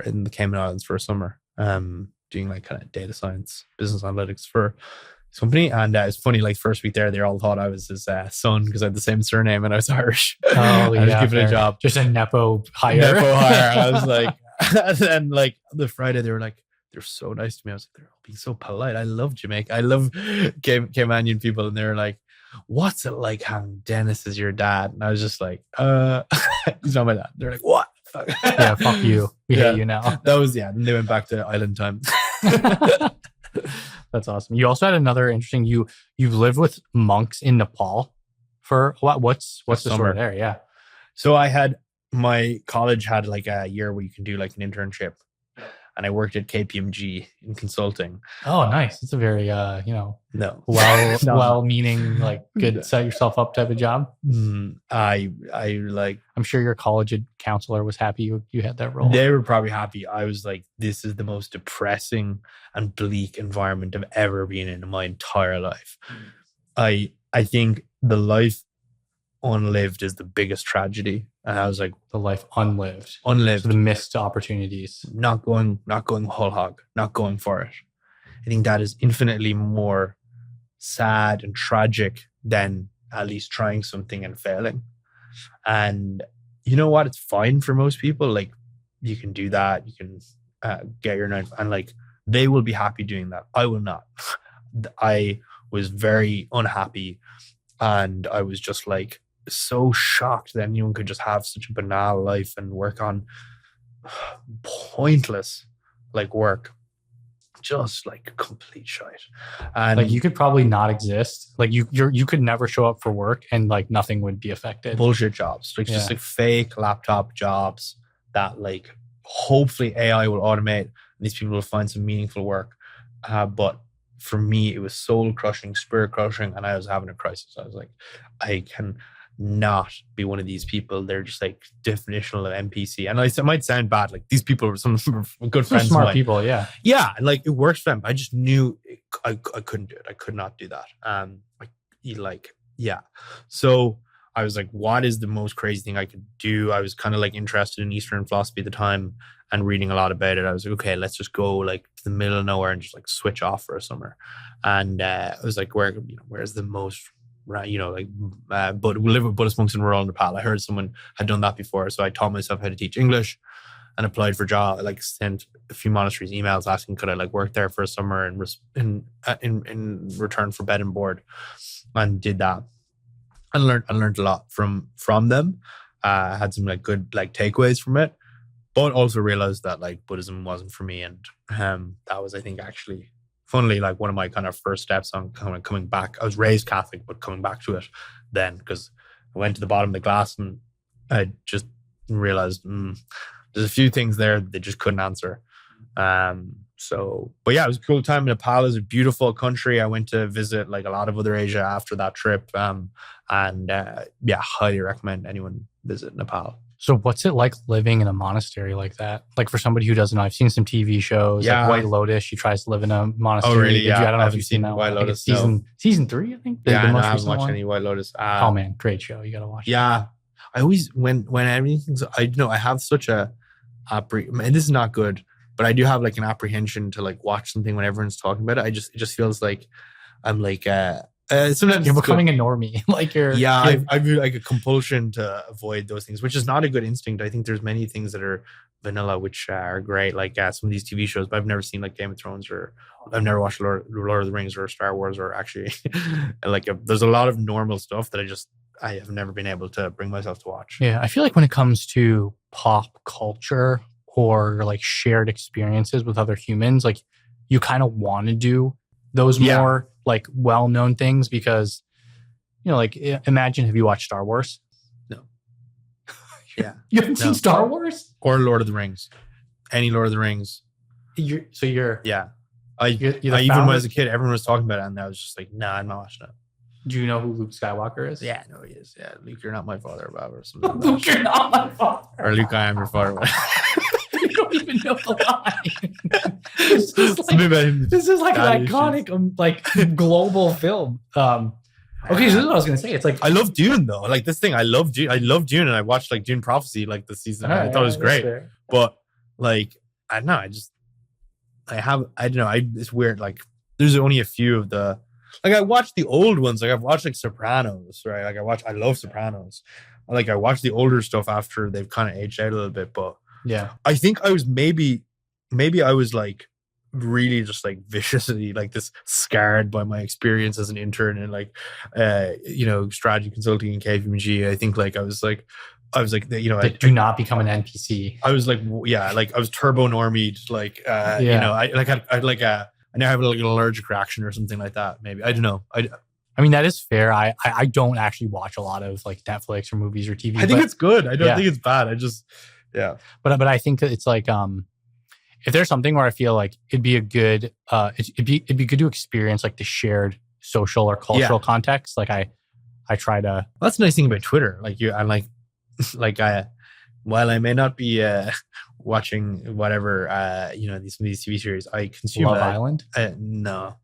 in the Cayman Islands for a summer, doing like kind of data science, business analytics for his company. And it's funny, like first week there, they all thought I was his son because I had the same surname and I was Irish.
Oh,
I was given
fair.
a job,
Just a Nepo hire.
I was like, and then like the Friday they were like, they're so nice to me. I was like, they're all being so polite. I love Jamaica. I love Caymanian people, and they're like, "What's it like having Dennis as your dad?" And I was just like, he's not my dad. They're like, "What? Fuck."
Yeah, fuck you. We hate you now.
That was then they went back to island time.
That's awesome. You also had another interesting. You've lived with monks in Nepal for what? What's the
summer
story there? Yeah.
So my college had like a year where you can do like an internship, and I worked at KPMG in consulting.
Oh, nice. It's a very
No.
well-meaning, like good set yourself up type of job.
I like.
I'm sure your college counselor was happy you had that role.
They were probably happy. I was like, this is the most depressing and bleak environment I've ever been in my entire life. I think the life unlived is the biggest tragedy. And I was like,
the life unlived.
So
the missed opportunities.
Not going whole hog, not going for it. I think that is infinitely more sad and tragic than at least trying something and failing. And you know what? It's fine for most people. Like you can do that. You can get your 9 and like they will be happy doing that. I will not. I was very unhappy, and I was just like so shocked that anyone could just have such a banal life and work on pointless like work, just like complete shite. And
like you could probably not exist. Like you could never show up for work and like nothing would be affected.
Bullshit jobs, like just like fake laptop jobs that like hopefully AI will automate and these people will find some meaningful work. But for me, it was soul crushing, spirit crushing, and I was having a crisis. I was like, I can not be one of these people. They're just like definitional of NPC. And it might sound bad. Like these people are some good friends.
Smart people, yeah.
Yeah, and like it works for them. I just knew I couldn't do it. I could not do that. So I was like, what is the most crazy thing I could do? I was kind of like interested in Eastern philosophy at the time and reading a lot about it. I was like, okay, let's just go like to the middle of nowhere and just like switch off for a summer. And I was like, where's the most, right? But we live with Buddhist monks in rural Nepal. I heard someone had done that before. So I taught myself how to teach English and applied for job, like sent a few monasteries emails asking could I like work there for a summer in return for bed and board, and did that. And learned a lot from them. Had some like good like takeaways from it, but also realized that like Buddhism wasn't for me. And that was, I think, actually funnily like one of my kind of first steps on kind of coming back. I was raised Catholic, but coming back to it then, because I went to the bottom of the glass and I just realized there's a few things there they just couldn't answer. But yeah, it was a cool time. Nepal is a beautiful country. I went to visit like a lot of other Asia after that trip. Highly recommend anyone visit Nepal.
So what's it like living in a monastery like that? Like for somebody who doesn't know, I've seen some TV shows like White Lotus. She tries to live in a monastery.
Oh, really? Yeah.
I don't know if you've seen that
White
one.
Lotus.
Season 3, I think.
I haven't watched any White Lotus.
Oh man, great show. You got to watch it.
Yeah. I always, when everything's, I have such a, and this is not good, but I do have like an apprehension to like watch something when everyone's talking about it. It just feels like I'm like, sometimes
You're
it's
becoming
good.
a normie. Like you're
I've like a compulsion to avoid those things, which is not a good instinct. I think there's many things that are vanilla which are great, like some of these TV shows, but I've never seen like Game of Thrones, or I've never watched Lord of the Rings or Star Wars, or actually like there's a lot of normal stuff that I have never been able to bring myself to watch.
Yeah, I feel like when it comes to pop culture or like shared experiences with other humans, like you kind of want to do those more like well-known things because, like imagine if you watched Star Wars.
No. Yeah.
You haven't seen Star Wars?
Or Lord of the Rings. Any Lord of the Rings.
You're
Yeah.
you're
even when I was a kid, everyone was talking about it, and I was just like, nah, I'm not watching it.
Do you know who Luke Skywalker is?
Yeah, no, he is. Yeah, Luke, you're not my father, or something. Like
Luke, you're not my father.
Or Luke, I am your father.
You don't even know the line. This is like an iconic, like global film. Okay, so this is what I was gonna say. It's like
I love Dune though. Like this thing, I love Dune, and I watched like Dune Prophecy like this season. I thought it was great, but like I don't know. It's weird. Like there's only a few of the. Like I watched the old ones. Like I've watched like Sopranos, right? Like I love Sopranos. Like I watched the older stuff after they've kind of aged out a little bit. But
yeah,
I think I was maybe I was like really just like viciously like this scarred by my experience as an intern and like strategy consulting in KPMG. I think like I was like
do not become an NPC.
I was like I was turbo normie, like I now have like an allergic reaction or something like that. Maybe I don't know.
I mean that is fair. I don't actually watch a lot of like Netflix or movies or TV.
I think it's good. I don't think it's bad. But
I think that it's like if there's something where I feel like it'd be a good it'd be good to experience like the shared social or cultural context. Like I try to.
Well, that's the nice thing about Twitter. Like I'm like while I may not be watching whatever these TV series, I consume
Love Island.
No,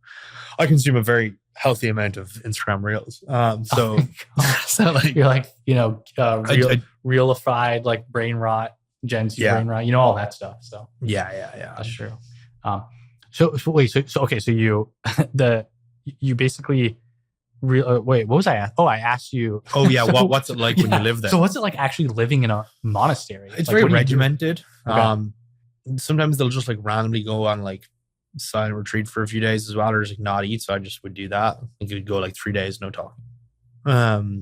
I consume a very healthy amount of Instagram reels. So like
you're like realified like brain rot, Gen Z brain rot, all that stuff. So
yeah,
that's true. So you basically. Wait, what was I asked? Oh, I asked you.
Oh yeah, what's it like when you live there?
So what's it like actually living in a monastery?
It's
like,
very regimented.
Okay.
Sometimes they'll just like randomly go on like silent retreat for a few days as well, or just like not eat. So I just would do that. I think it would go like 3 days no talking,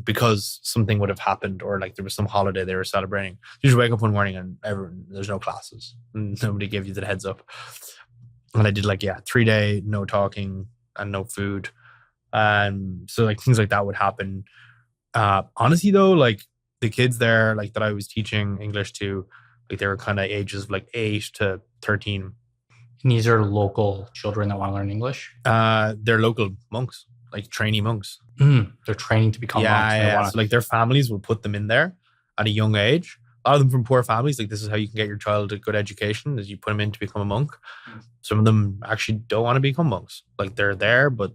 because something would have happened, or like there was some holiday they were celebrating. You just wake up one morning and there's no classes, and nobody gave you the heads up. And I did 3 day no talking and no food. So like things like that would happen. Honestly though, like the kids there, like that I was teaching English to, like they were kind of ages of like 8 to 13.
And these are local children that want to learn English?
They're local monks, like trainee monks.
They're training to become monks.
Yeah. So like their families will put them in there at a young age. A lot of them from poor families. Like this is how you can get your child a good education, is you put them in to become a monk. Some of them actually don't want to become monks. Like they're there, but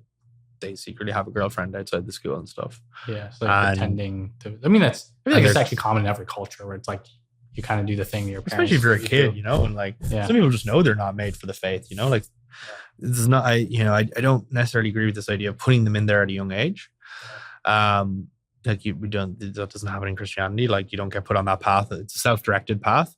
they secretly have a girlfriend outside the school and stuff.
Yeah, so like pretending to. I mean, I think it's actually common in every culture where it's like you kind of do the thing that your parents.
Especially if you're a kid, and like some people just know they're not made for the faith. Like this is not. I don't necessarily agree with this idea of putting them in there at a young age. Like that doesn't happen in Christianity. Like you don't get put on that path. It's a self-directed path.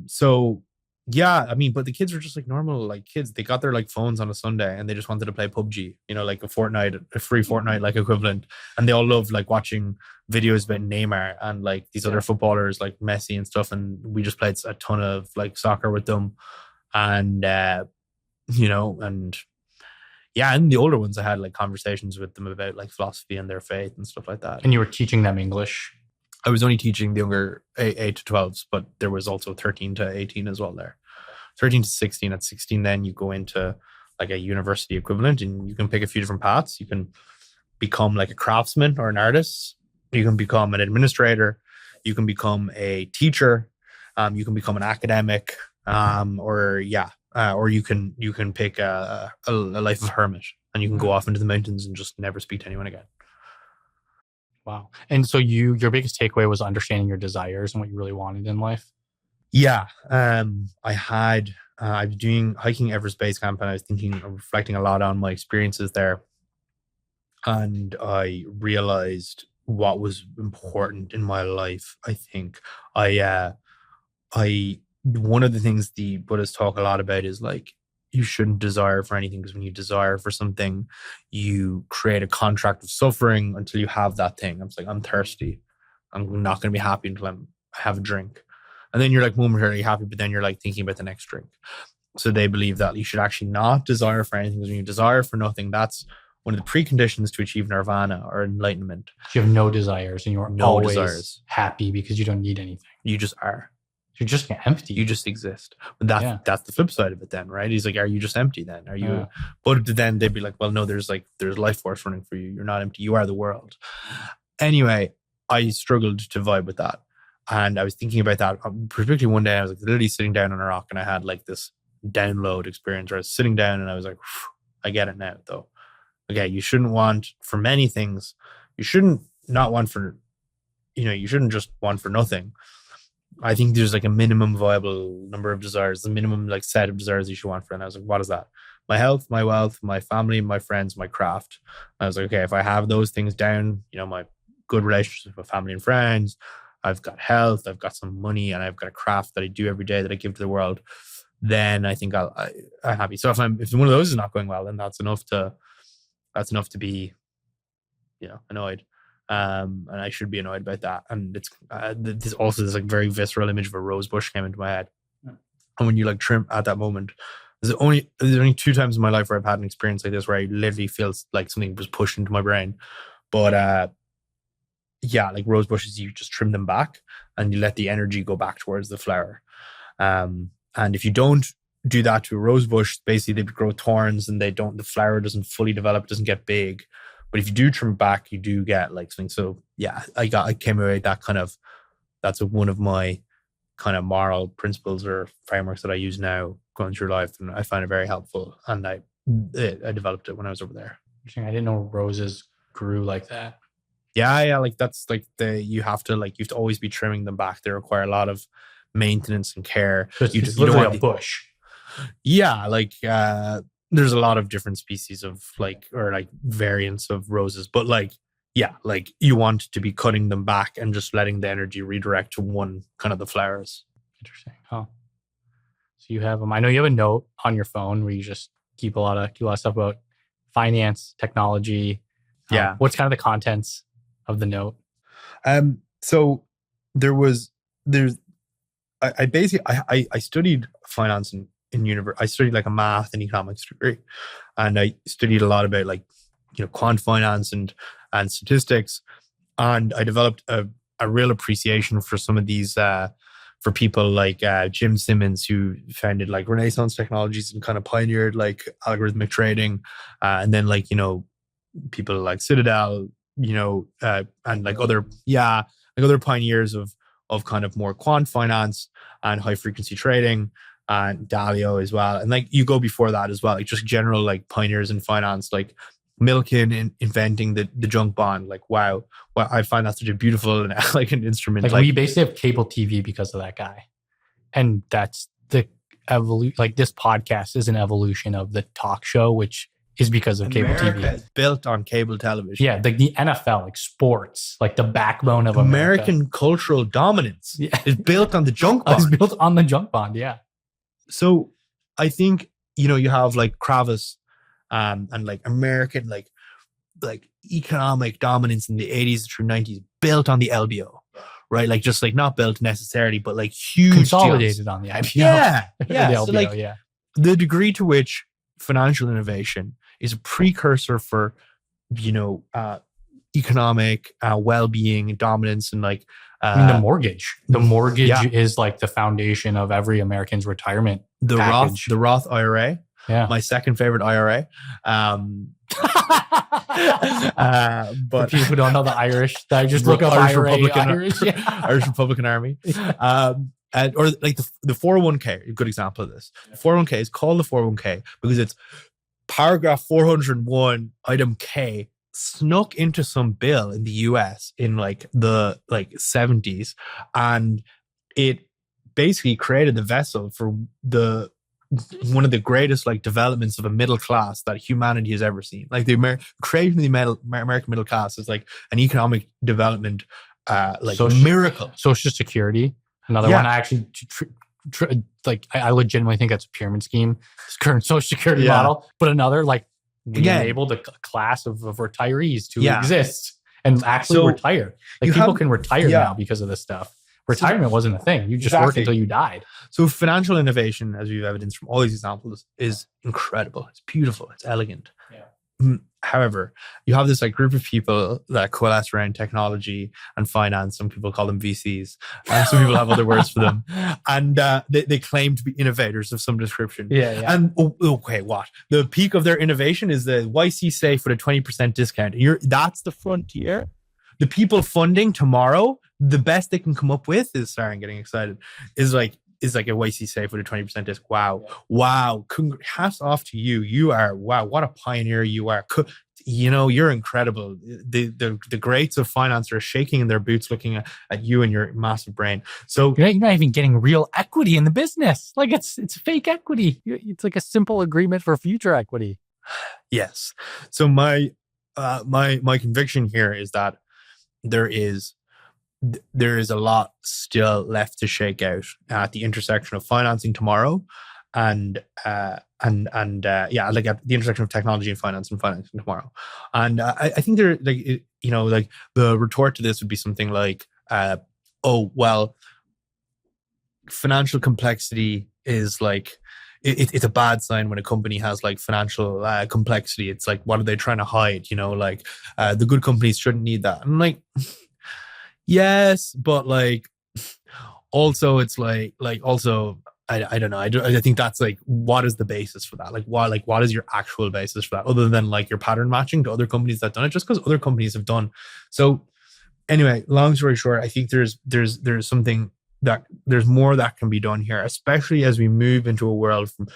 So. Yeah, I mean, but the kids were just like normal, like kids. They got their like phones on a Sunday and they just wanted to play PUBG, like a free Fortnite like equivalent. And they all loved like watching videos about Neymar and like these other footballers like Messi and stuff. And we just played a ton of like soccer with them. And, and the older ones, I had like conversations with them about like philosophy and their faith and stuff like that.
And you were teaching them English?
I was only teaching the younger 8 to 12s, but there was also 13 to 18 as well there. 13 to 16. At 16, then you go into like a university equivalent and you can pick a few different paths. You can become like a craftsman or an artist. You can become an administrator. You can become a teacher. You can become an academic. Or you can pick a life of hermit, and you can go off into the mountains and just never speak to anyone again.
Wow. And so your biggest takeaway was understanding your desires and what you really wanted in life?
Yeah. I had I was doing hiking Everest Base Camp, and I was thinking, reflecting a lot on my experiences there. And I realized what was important in my life. I think I one of the things the Buddhists talk a lot about is like you shouldn't desire for anything, because when you desire for something, you create a contract of suffering until you have that thing. I'm like, I'm thirsty. I'm not going to be happy until I have a drink. And then you're like momentarily happy, but then you're like thinking about the next drink. So they believe that you should actually not desire for anything, because when you desire for nothing, that's one of the preconditions to achieve nirvana or enlightenment.
You have no desires, and you're
No
always
desires.
happy because you don't need anything.
You just are.
You're just empty.
You just exist. But that's the flip side of it then, right? He's like, are you just empty then? Are you But then they'd be like, well, no, there's life force running for you. You're not empty. You are the world. Anyway, I struggled to vibe with that. And I was thinking about that, particularly one day I was like literally sitting down on a rock, and I had like this download experience where I was sitting down and I was like, I get it now though. Okay, you shouldn't want for many things. You shouldn't not want for, you shouldn't just want for nothing. I think there's like a minimum viable number of desires, the minimum like set of desires you should want for. And I was like, what is that? My health, my wealth, my family, my friends, my craft. And I was like, okay, if I have those things down, my good relationships with family and friends, I've got health, I've got some money, and I've got a craft that I do every day that I give to the world, then I think I'm happy. So if one of those is not going well, then that's enough to be, annoyed. And I should be annoyed about that. And it's this like very visceral image of a rose bush came into my head. And when you like trim at that moment, there's only 2 times in my life where I've had an experience like this, where I literally feel like something was pushed into my brain. But like rose bushes, you just trim them back and you let the energy go back towards the flower. And if you don't do that to a rose bush, basically they grow thorns and the flower doesn't fully develop, doesn't get big. But if you do trim back, you do get like something. So yeah, I came away with that's one of my kind of moral principles or frameworks that I use now going through life. And I find it very helpful. And I developed it when I was over there.
Interesting. I didn't know roses grew like that.
Yeah. Like that's like you have to always be trimming them back. They require a lot of maintenance and care.
So it's literally a bush.
Yeah. There's a lot of different species of variants of roses, but you want to be cutting them back and just letting the energy redirect to one kind of the flowers.
Interesting. Oh, so you have them. I know you have a note on your phone where you just keep a lot of stuff about finance, technology.
Yeah.
What's kind of the contents of the note?
So I studied finance in university. I studied like a math and economics degree, and I studied a lot about quant finance and statistics, and I developed a real appreciation for some of these for people like Jim Simmons, who founded like Renaissance Technologies and kind of pioneered like algorithmic trading, and then people like Citadel, and other pioneers of kind of more quant finance and high frequency trading. And Dalio as well. And you go before that as well, just general pioneers in finance, like Milken inventing the junk bond. Wow, I find that such a beautiful and elegant instrument.
We basically have cable TV because of that guy. And that's the evolution. This podcast is an evolution of the talk show, which is because of cable TV.
Is built on cable television.
Yeah, the NFL, sports, the backbone of
American cultural dominance is built on the junk bond.
It's built on the junk bond, yeah.
So I think, you have Kravis and American, economic dominance in the 80s through 90s built on the LBO, right? Not built necessarily, but huge.
Consolidated
deals
on the IPO.
Yeah. Yeah.
The LBO,
The degree to which financial innovation is a precursor for, economic well-being and dominance and
the mortgage. The mortgage is the foundation of every American's retirement package.
The Roth IRA.
Yeah.
My second favorite IRA.
But people who don't know the Irish, I just look up
Irish
IRA,
Republican,
Irish
Republican Army. Or the 401k, a good example of this. The 401k is called the 401k because it's paragraph 401, item K, snuck into some bill in the US in the 70s, and it basically created the vessel for the one of the greatest like developments of a middle class that humanity has ever seen. Like the creation of the American middle class is like an economic development, like miracle.
Social Security, another one. I actually I legitimately think that's a pyramid scheme. This current Social Security model, but another like we enabled a class of retirees to exist and actually retire. Like people can retire now because of this stuff. Retirement wasn't a thing. You just worked until you died.
So financial innovation, as we've evidenced from all these examples, is incredible. It's beautiful. It's elegant. Yeah. However, you have this like group of people that coalesce around technology and finance. Some people call them VCs. And some people have other words for them. And they claim to be innovators of some description.
Yeah.
And okay, what? The peak of their innovation is the YC safe with a 20% discount. That's the frontier. The people funding tomorrow, the best they can come up with is, sorry, I'm getting excited, is like a YC safe with a 20% disc. Wow. Hats off to you. You are, wow, what a pioneer you are. You're incredible. The greats of finance are shaking in their boots looking at you and your massive brain. So
you're not even getting real equity in the business. Like it's fake equity. It's like a simple agreement for future equity.
Yes. So my conviction here is that there is a lot still left to shake out at the intersection of financing tomorrow and like at the intersection of technology and finance and financing tomorrow. And I think there, like, like the retort to this would be something like, financial complexity is like, it's a bad sign when a company has like financial complexity. It's like, what are they trying to hide? The good companies shouldn't need that. I'm like, yes, but like, also it's like also, I don't know. I think that's like, what is the basis for that? Like, what is your actual basis for that? Other than like your pattern matching to other companies that done it, just because other companies have done. So anyway, long story short, I think there's something that there's more that can be done here, especially as we move into a world from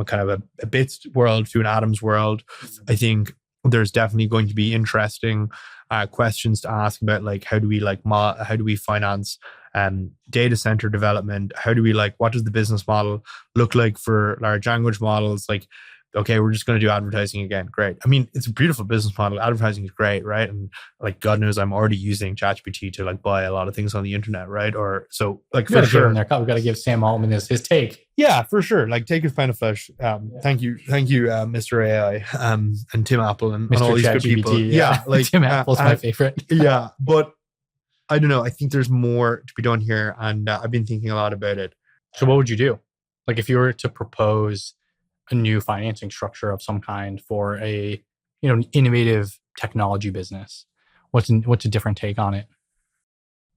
a kind of a bits world to an atoms world. I think there's definitely going to be interesting questions to ask about, like, how do we finance data center development? How do we what does the business model look like for large language models? Like, okay, we're just going to do advertising again. Great. I mean, it's a beautiful business model. Advertising is great, right? And like, God knows I'm already using ChatGPT to like buy a lot of things on the internet, right? Or so like for sure.
We've got to give Sam Altman his take.
Yeah, for sure. Like, take his pound of flesh. Thank you, Mr. AI, and Tim Apple and all these good people. Yeah, like
Tim Apple's my favorite.
Yeah, but I don't know. I think there's more to be done here, and I've been thinking a lot about it.
So, what would you do? Like, if you were to propose a new financing structure of some kind for a innovative technology business, what's a different take on it?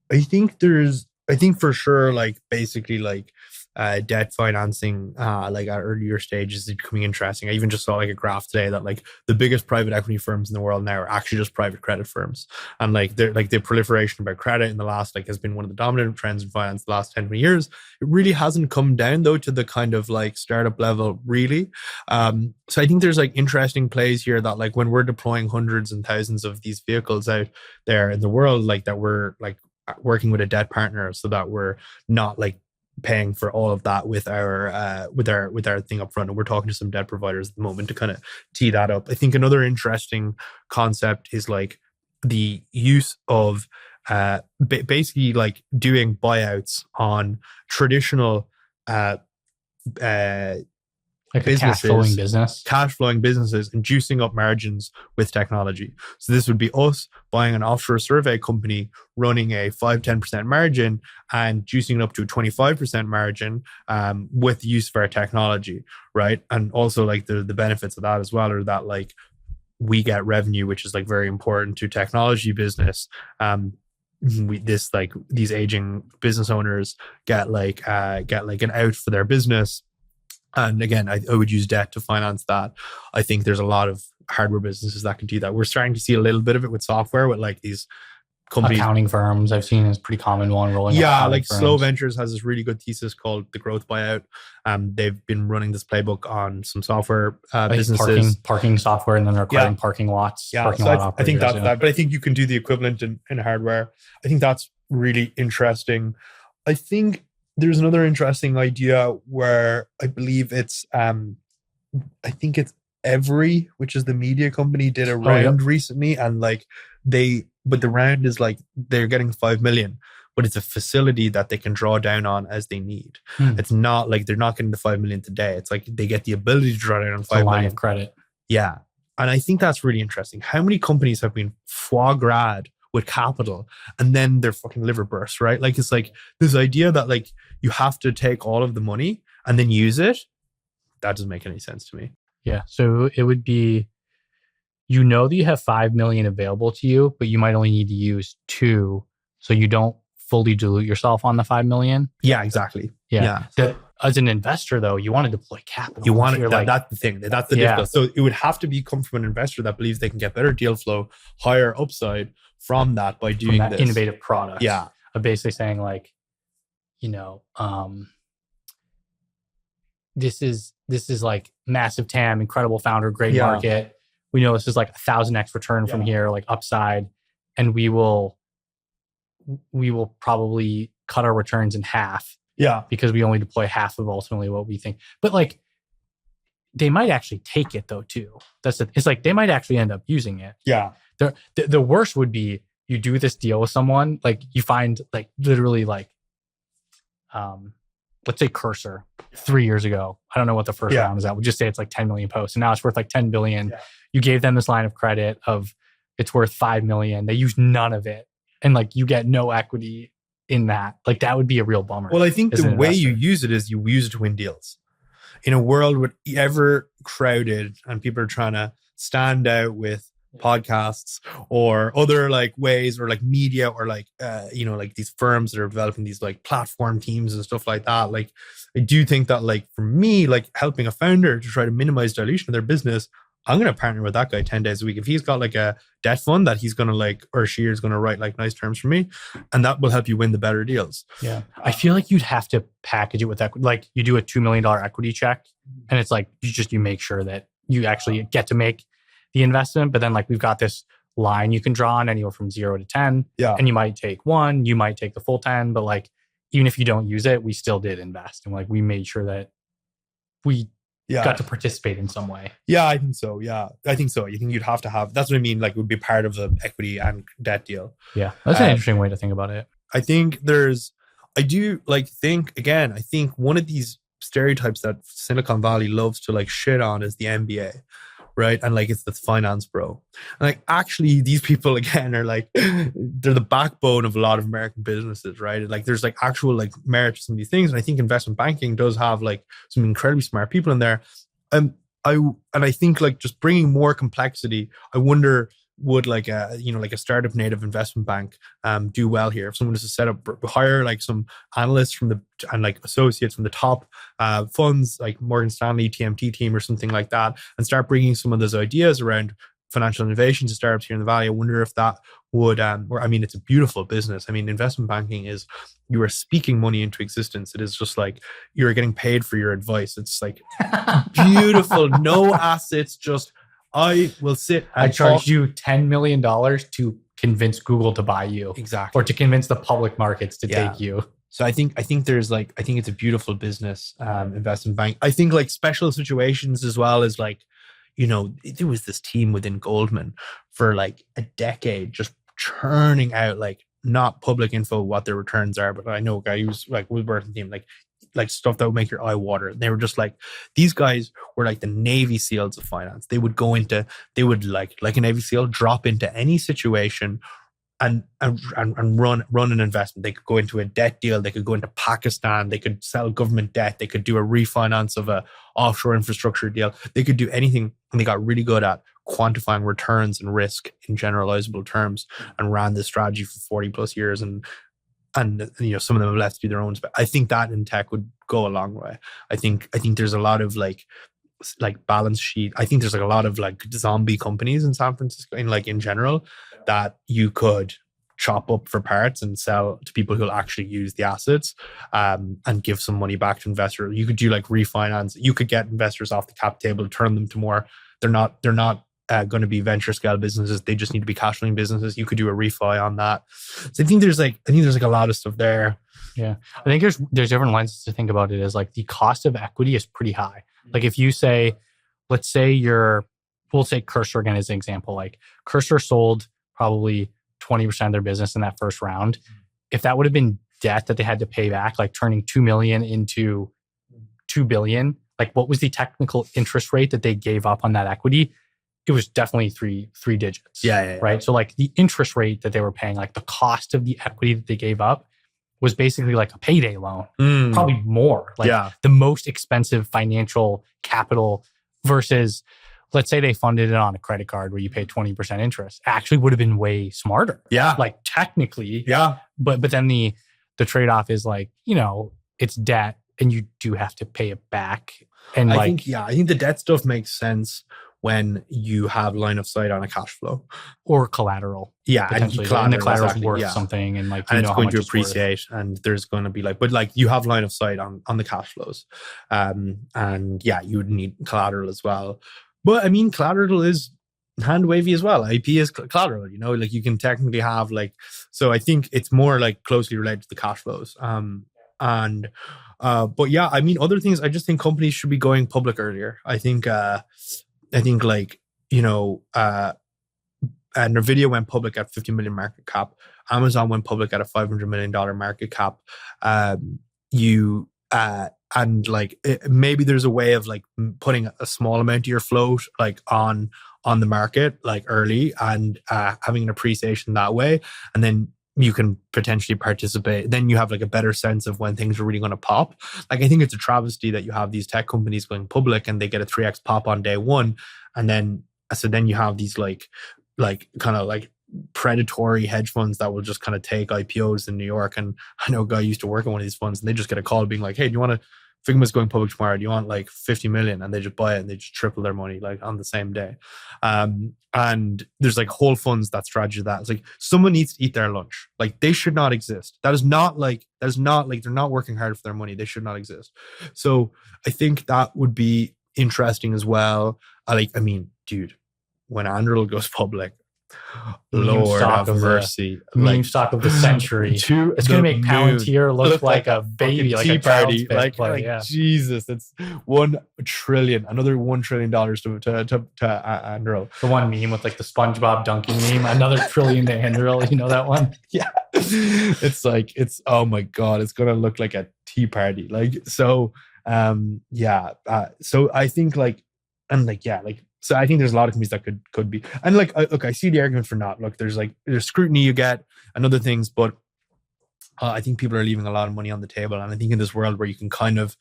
I think for sure, like, basically, like, debt financing, like at earlier stages is becoming interesting. I even just saw like a graph today that like the biggest private equity firms in the world now are actually just private credit firms. And like they're like the proliferation about credit in the last, like, has been one of the dominant trends in finance the last 10, 20 years. It really hasn't come down though to the kind of like startup level, really. So I think there's like interesting plays here that like when we're deploying hundreds and thousands of these vehicles out there in the world, like that we're like working with a debt partner so that we're not like paying for all of that with our thing up front. And we're talking to some debt providers at the moment to kind of tee that up. I think another interesting concept is like the use of basically like doing buyouts on traditional
like
businesses, cash flowing businesses, and juicing up margins with technology. So this would be us buying an offshore survey company, running a 5-10% margin and juicing it up to a 25% margin with the use of our technology, right? And also like the benefits of that as well are that like we get revenue, which is like very important to technology business. These aging business owners get like an out for their business. And again, I would use debt to finance that. I think there's a lot of hardware businesses that can do that. We're starting to see a little bit of it with software, with like these companies.
Accounting firms, I've seen is a pretty common one rolling.
Yeah, like firms. Slow Ventures has this really good thesis called the growth buyout. They've been running this playbook on some software businesses.
Parking software, and then they're acquiring parking lots.
Yeah, so I think that's that. But I think you can do the equivalent in hardware. I think that's really interesting. I think there's another interesting idea where I believe it's I think it's Every, which is the media company, did a round recently, and like but the round is like they're getting 5 million, but it's a facility that they can draw down on as they need. It's not like they're not getting the 5 million today. It's like they get the ability to draw down on 5 million.
Line of credit.
Yeah. And I think that's really interesting. How many companies have been foie gras with capital and then their fucking liver bursts, right? Like, it's like this idea that like you have to take all of the money and then use it. That doesn't make any sense to me.
Yeah. So it would be, that you have 5 million available to you, but you might only need to use 2, so you don't fully dilute yourself on the 5 million.
Yeah, exactly. Yeah.
As an investor, though, you want to deploy capital.
You want that's the thing. That's the difficult. So it would have to come from an investor that believes they can get better deal flow, higher upside from that by doing
that
this
innovative product.
Yeah.
Of basically saying like, this is like massive TAM, incredible founder, great market. We know this is like 1,000x return from here, like upside, and we will probably cut our returns in half.
Yeah, because
we only deploy half of ultimately what we think. But like, they might actually take it though too. It's like they might actually end up using it.
Yeah.
The worst would be you do this deal with someone, like you find like literally like, let's say Cursor 3 years ago. I don't know what the first round is at. We'll just say it's like 10 million posts, and now it's worth like 10 billion. Yeah. You gave them this line of credit of it's worth 5 million. They use none of it, and like you get no equity in that. Like that would be a real bummer.
Well, I think the way you use it is you use it to win deals. In a world with ever crowded and people are trying to stand out with podcasts or other like ways, or like media, or like like these firms that are developing these like platform teams and stuff like that. Like I do think that like for me, like helping a founder to try to minimize dilution of their business, I'm going to partner with that guy 10 days a week. If he's got like a debt fund that he's going to like, or she is going to write like nice terms for me, and that will help you win the better deals.
Yeah. I feel like you'd have to package it with equity. Like you do a $2 million equity check, and it's like, you make sure that you actually get to make the investment. But then like, we've got this line you can draw on anywhere from 0 to 10.
Yeah.
And you might take 1, you might take the full 10, but like, even if you don't use it, we still did invest. And like, we made sure that we got to participate in some way.
Yeah, I think so. Yeah, I think so. You think you'd have to have, that's what I mean. Like it would be part of the equity and debt deal.
Yeah. That's an interesting way to think about it.
I think I think one of these stereotypes that Silicon Valley loves to like shit on is the MBA. Right. And like, it's the finance bro. And like, actually, these people again are like, they're the backbone of a lot of American businesses. Right. Like, there's like actual like merit to some of these things. And I think investment banking does have like some incredibly smart people in there. I think like just bringing more complexity, I wonder, would like a startup native investment bank do well here? If someone was to set up, hire like some analysts and like associates from the top funds like Morgan Stanley TMT team or something like that, and start bringing some of those ideas around financial innovation to startups here in the Valley. I wonder if that would, it's a beautiful business. I mean, investment banking is, you are speaking money into existence. It is just like, you're getting paid for your advice. It's like beautiful, no assets, just, I will sit and
I charge you $10 million to convince Google to buy you.
Exactly.
Or to convince the public markets to take you.
So I think it's a beautiful business, investment bank. I think like special situations as well as like, there was this team within Goldman for like a decade just churning out like not public info what their returns are, but I know a guy who's like was working team like stuff that would make your eye water. And they were just like, these guys were like the Navy SEALs of finance. They would like a Navy SEAL, drop into any situation and run an investment. They could go into a debt deal. They could go into Pakistan. They could sell government debt. They could do a refinance of a offshore infrastructure deal. They could do anything. And they got really good at quantifying returns and risk in generalizable terms, and ran this strategy for 40 plus years. And some of them have left to do their own. But I think that in tech would go a long way. I think there's a lot of like balance sheet. I think there's like a lot of like zombie companies in San Francisco in general that you could chop up for parts and sell to people who'll actually use the assets, and give some money back to investors. You could do like refinance. You could get investors off the cap table, turn them to more. They're not going to be venture scale businesses. They just need to be cash flowing businesses. You could do a refi on that. So I think there's like a lot of stuff there.
Yeah, I think there's different lenses to think about it. As like the cost of equity is pretty high. Like if you say, let's say we'll say Cursor again as an example. Like Cursor sold probably 20% of their business in that first round. If that would have been debt that they had to pay back, like turning 2 million into 2 billion, like what was the technical interest rate that they gave up on that equity? It was definitely three digits.
Yeah.
Right. So like the interest rate that they were paying, like the cost of the equity that they gave up was basically like a payday loan, probably more. Like the most expensive financial capital versus, let's say they funded it on a credit card where you pay 20% interest. Actually would have been way smarter.
Yeah.
Like technically.
Yeah.
But then the trade-off is like, it's debt and you do have to pay it back. And I think
the debt stuff makes sense when you have line of sight on a cash flow
or collateral.
Yeah.
And the collateral's worth something. And like,
and it's going to appreciate and there's going to be like, but like you have line of sight on the cash flows. And yeah, you would need collateral as well. But I mean, collateral is hand wavy as well. IP is collateral, like you can technically have like, so I think it's more like closely related to the cash flows. But yeah, I mean, other things, I just think companies should be going public earlier. I think like, and Nvidia went public at 50 million market cap. Amazon went public at a $500 million market cap. And like maybe there's a way of like putting a small amount of your float like on the market like early and having an appreciation that way, and then you can potentially participate. Then you have like a better sense of when things are really going to pop. Like I think it's a travesty that you have these tech companies going public and they get a 3x pop on day one, and then you have these like kind of like predatory hedge funds that will just kind of take IPOs in New York. And I know a guy used to work on one of these funds and they just get a call being like, hey, do you want to, Figma's going public tomorrow, do you want like 50 million? And they just buy it and they just triple their money like on the same day. And there's like whole funds that strategy that it's like someone needs to eat their lunch. Like they should not exist. They're not working hard for their money. They should not exist. So I think that would be interesting as well. Dude, when Anduril goes public, Lord have mercy.
Meme stock of the century. It's going to make Palantir look like a baby, like a party. Like
Jesus, it's 1 trillion, another $1 trillion to Anduril.
The one meme with like the SpongeBob dunking meme, another trillion to Anduril. You know that one?
Yeah. Oh my God, it's going to look like a tea party. So I think so I think there's a lot of companies that could be, and like, look, I see the argument for not. Look, there's scrutiny you get and other things, but I think people are leaving a lot of money on the table. And I think in this world where you can kind of,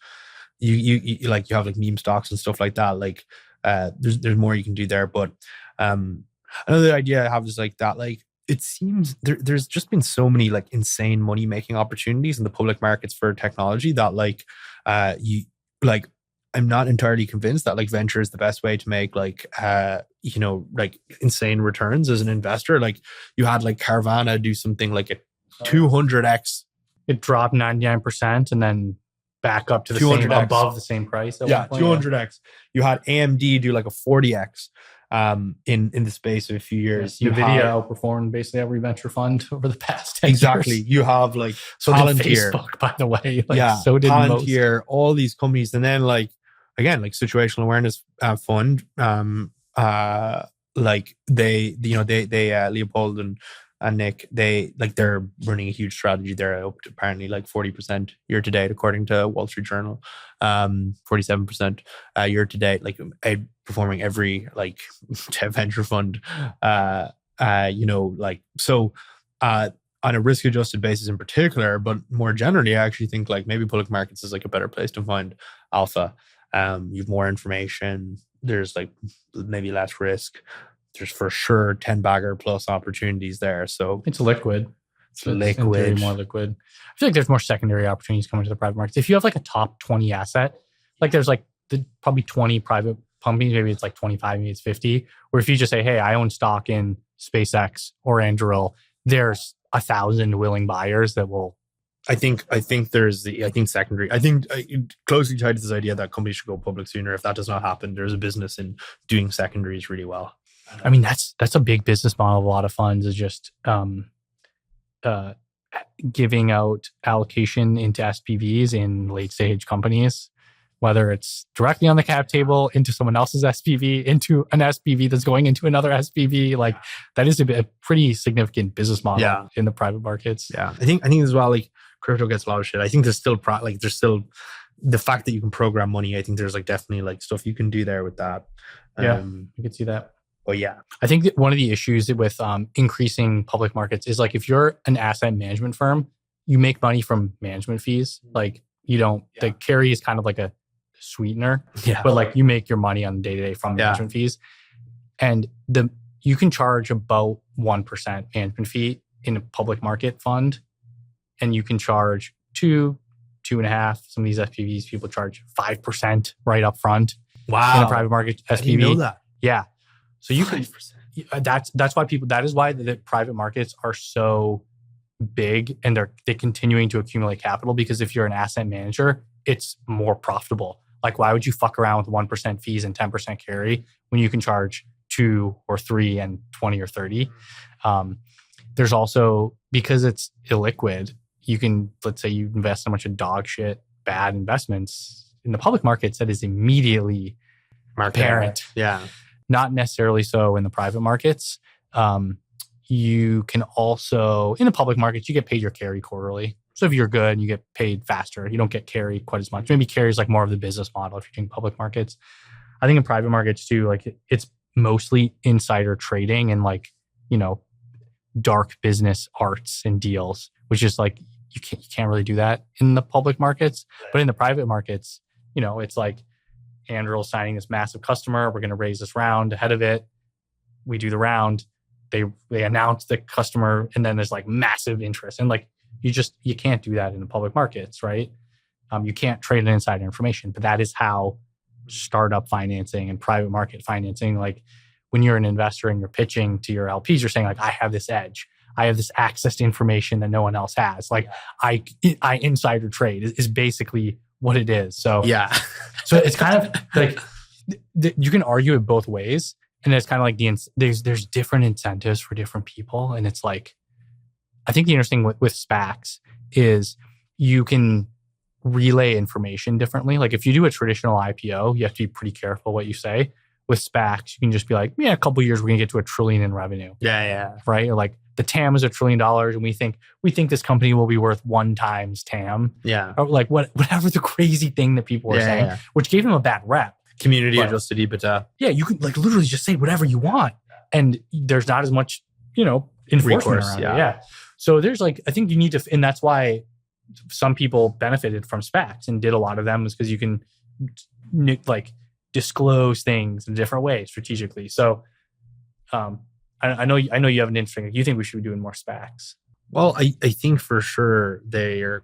you have like meme stocks and stuff like that, like there's more you can do there. But another idea I have is like that, like it seems there's just been so many like insane money making opportunities in the public markets for technology that I'm not entirely convinced that like venture is the best way to make like insane returns as an investor. Like you had like Carvana do something like a 200x.
It dropped 99% and then back up to the same, above the same price.
200x. You had AMD do like a 40x in the space of a few years.
NVIDIA outperformed basically every venture fund over the past 10
exactly.
years.
You have like
so
Palantir,
Facebook, by the way.
So did Palantir, all these companies, and then like again, like situational awareness fund, like they Leopold and Nick, they're running a huge strategy. They're up to apparently like 40% year to date, according to Wall Street Journal. 47% year to date, like performing every like venture fund. On a risk adjusted basis in particular, but more generally, I actually think like maybe public markets is like a better place to find alpha. You've more information. There's like maybe less risk. There's for sure 10 bagger plus opportunities there. So
it's liquid.
It's liquid.
More liquid. I feel like there's more secondary opportunities coming to the private markets. If you have like a top 20 asset, like there's like probably 20 private companies, maybe it's like 25, maybe it's 50. Where if you just say, hey, I own stock in SpaceX or Anduril, there's 1,000 willing buyers that will.
I think secondary. I think closely tied to this idea that companies should go public sooner. If that does not happen, there's a business in doing secondaries really well.
I mean, that's a big business model of a lot of funds, is just giving out allocation into SPVs in late stage companies, whether it's directly on the cap table into someone else's SPV, into an SPV that's going into another SPV. Like, that is a pretty significant business model in the private markets.
Yeah, I think as well, like, crypto gets a lot of shit. I think there's still the fact that you can program money. I think there's like definitely like stuff you can do there with that.
You can see that.
But yeah,
I think that one of the issues with increasing public markets is, like, if you're an asset management firm, you make money from management fees. Like, you don't, the carry is kind of like a sweetener, but like, you make your money on the day-to-day from management fees. And you can charge about 1% management fee in a public market fund. And you can charge 2.5%. Some of these SPVs, people charge 5% right up front.
Wow.
In a private market SPV.
I didn't know that.
Yeah. So you can, that's why that is why the private markets are so big, and they're continuing to accumulate capital, because if you're an asset manager, it's more profitable. Like, why would you fuck around with 1% fees and 10% carry when you can charge 2 or 3 and 20 or 30? There's also, because it's illiquid, you can, let's say you invest in a bunch of dog shit, bad investments in the public markets, that is immediately apparent.
Yeah.
Not necessarily so in the private markets. You can also, in the public markets, you get paid your carry quarterly. So if you're good, you get paid faster. You don't get carry quite as much. Maybe carry is like more of the business model if you're doing public markets. I think in private markets too, like, it's mostly insider trading and, like, dark business arts and deals, which is like, you can't really do that in the public markets. But in the private markets, it's like, Andrew signing this massive customer. We're going to raise this round ahead of it. We do the round. They announce the customer, and then there's like massive interest. And like, you can't do that in the public markets, right? You can't trade insider information, but that is how startup financing and private market financing, like, when you're an investor and you're pitching to your LPs, you're saying, like, I have this edge. I have this access to information that no one else has. Like, I insider trade is basically what it is. So
yeah.
So it's kind of like, you can argue it both ways. And it's kind of like there's different incentives for different people. And it's like, I think the interesting with SPACs is you can relay information differently. Like, if you do a traditional IPO, you have to be pretty careful what you say. With SPACs, you can just be like, a couple of years, we're going to get to $1 trillion in revenue.
Yeah.
Right? Or like, the TAM is $1 trillion, and we think this company will be worth 1 times TAM.
Yeah.
Or like, whatever the crazy thing that people were saying, which gave them a bad rep.
Community adjusted EBITDA.
Yeah, you can like literally just say whatever you want, and there's not as much, enforcement around it. Yeah. So there's like, I think you need to, and that's why some people benefited from SPACs and did a lot of them, is because you can like disclose things in different ways strategically. So, I know you have an interesting. You think we should be doing more SPACs?
Well, I think for sure they're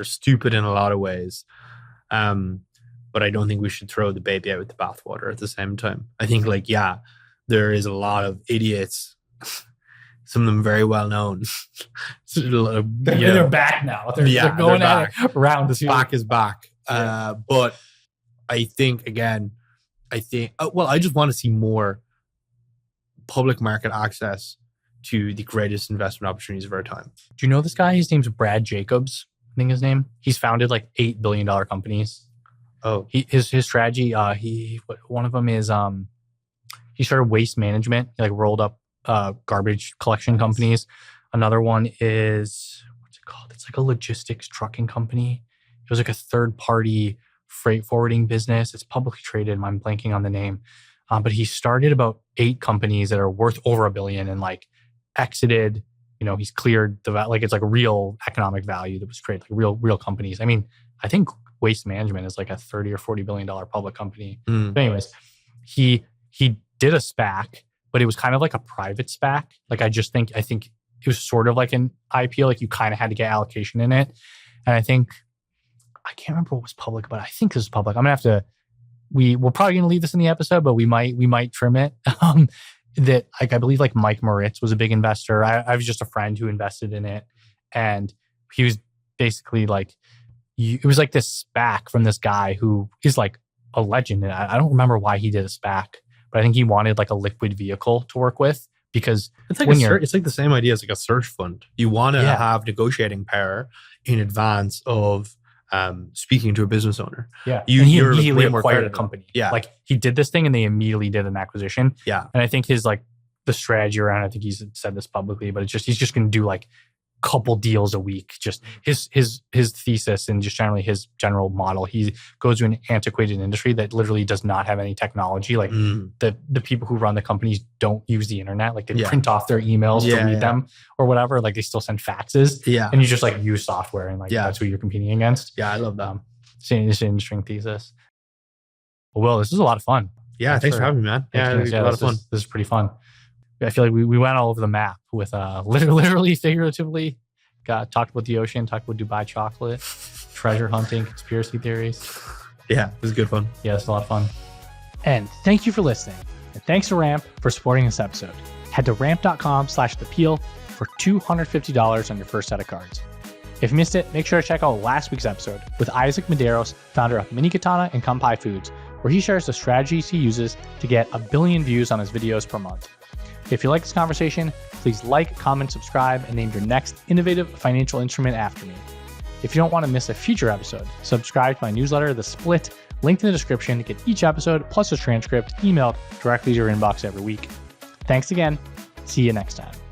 stupid in a lot of ways, but I don't think we should throw the baby out with the bathwater at the same time. I think there is a lot of idiots. Some of them very well known.
They're back now. They're going at it around this.
SPAC is back. But I think I just want to see more public market access to the greatest investment opportunities of our time.
Do you know this guy? His name's Brad Jacobs. I think his name. He's founded like $8 billion companies.
Oh,
his strategy. One of them is he started waste management. He like rolled up garbage collection companies. Another one is, what's it called? It's like a logistics trucking company. It was like a third party freight forwarding business. It's publicly traded. I'm blanking on the name. But he started about 8 companies that are worth over $1 billion and like exited. He's cleared it's like a real economic value that was created, like real companies. I mean, I think waste management is like a $30 or $40 billion public company. But anyways, he did a SPAC, but it was kind of like a private SPAC. Like, I think it was sort of like an IPO. Like, you kind of had to get allocation in it. And I can't remember what was public, but I think this is public. I'm gonna have to. We're probably gonna leave this in the episode, but we might trim it. That like, I believe like Mike Moritz was a big investor. I was just a friend who invested in it, and he was basically like, it was like this SPAC from this guy who is like a legend. And I don't remember why he did a SPAC, but but I think he wanted like a liquid vehicle to work with, because
It's like
when
it's like the same idea as like a search fund. You want to
Yeah.
have negotiating power in advance of speaking to a business owner.
Yeah.
You-
and he
you're, like,
immediately
way more
acquired a
credible.
company.
Yeah.
Like he did this thing and they immediately did an acquisition.
Yeah.
And I think his like the strategy around, I think he's said this publicly, but he's just going to do like couple deals a week. Just his thesis and just generally his general model. He goes to an antiquated industry that literally does not have any technology. Like the people who run the companies don't use the internet. Like they print off their emails to read them or whatever. Like they still send faxes.
Yeah.
And you just like use software and like that's who you're competing against.
Yeah, I love that.
It's an interesting thesis. Well, this is a lot of fun.
Yeah, thanks for having me, man. Yeah, it was a lot of fun.
This is pretty fun. I feel like we went all over the map with literally, figuratively. Talked about the ocean, talked about Dubai chocolate, treasure hunting, conspiracy theories.
Yeah, it was good fun.
Yeah, it's a lot of fun. And thank you for listening. And thanks to Ramp for supporting this episode. Head to ramp.com/thepeel for $250 on your first set of cards. If you missed it, make sure to check out last week's episode with Isaac Medeiros, founder of Mini Katana and Kampai Foods, where he shares the strategies he uses to get 1 billion views on his videos per month. If you like this conversation, please like, comment, subscribe, and name your next innovative financial instrument after me. If you don't want to miss a future episode, subscribe to my newsletter, The Split, linked in the description to get each episode plus a transcript emailed directly to your inbox every week. Thanks again. See you next time.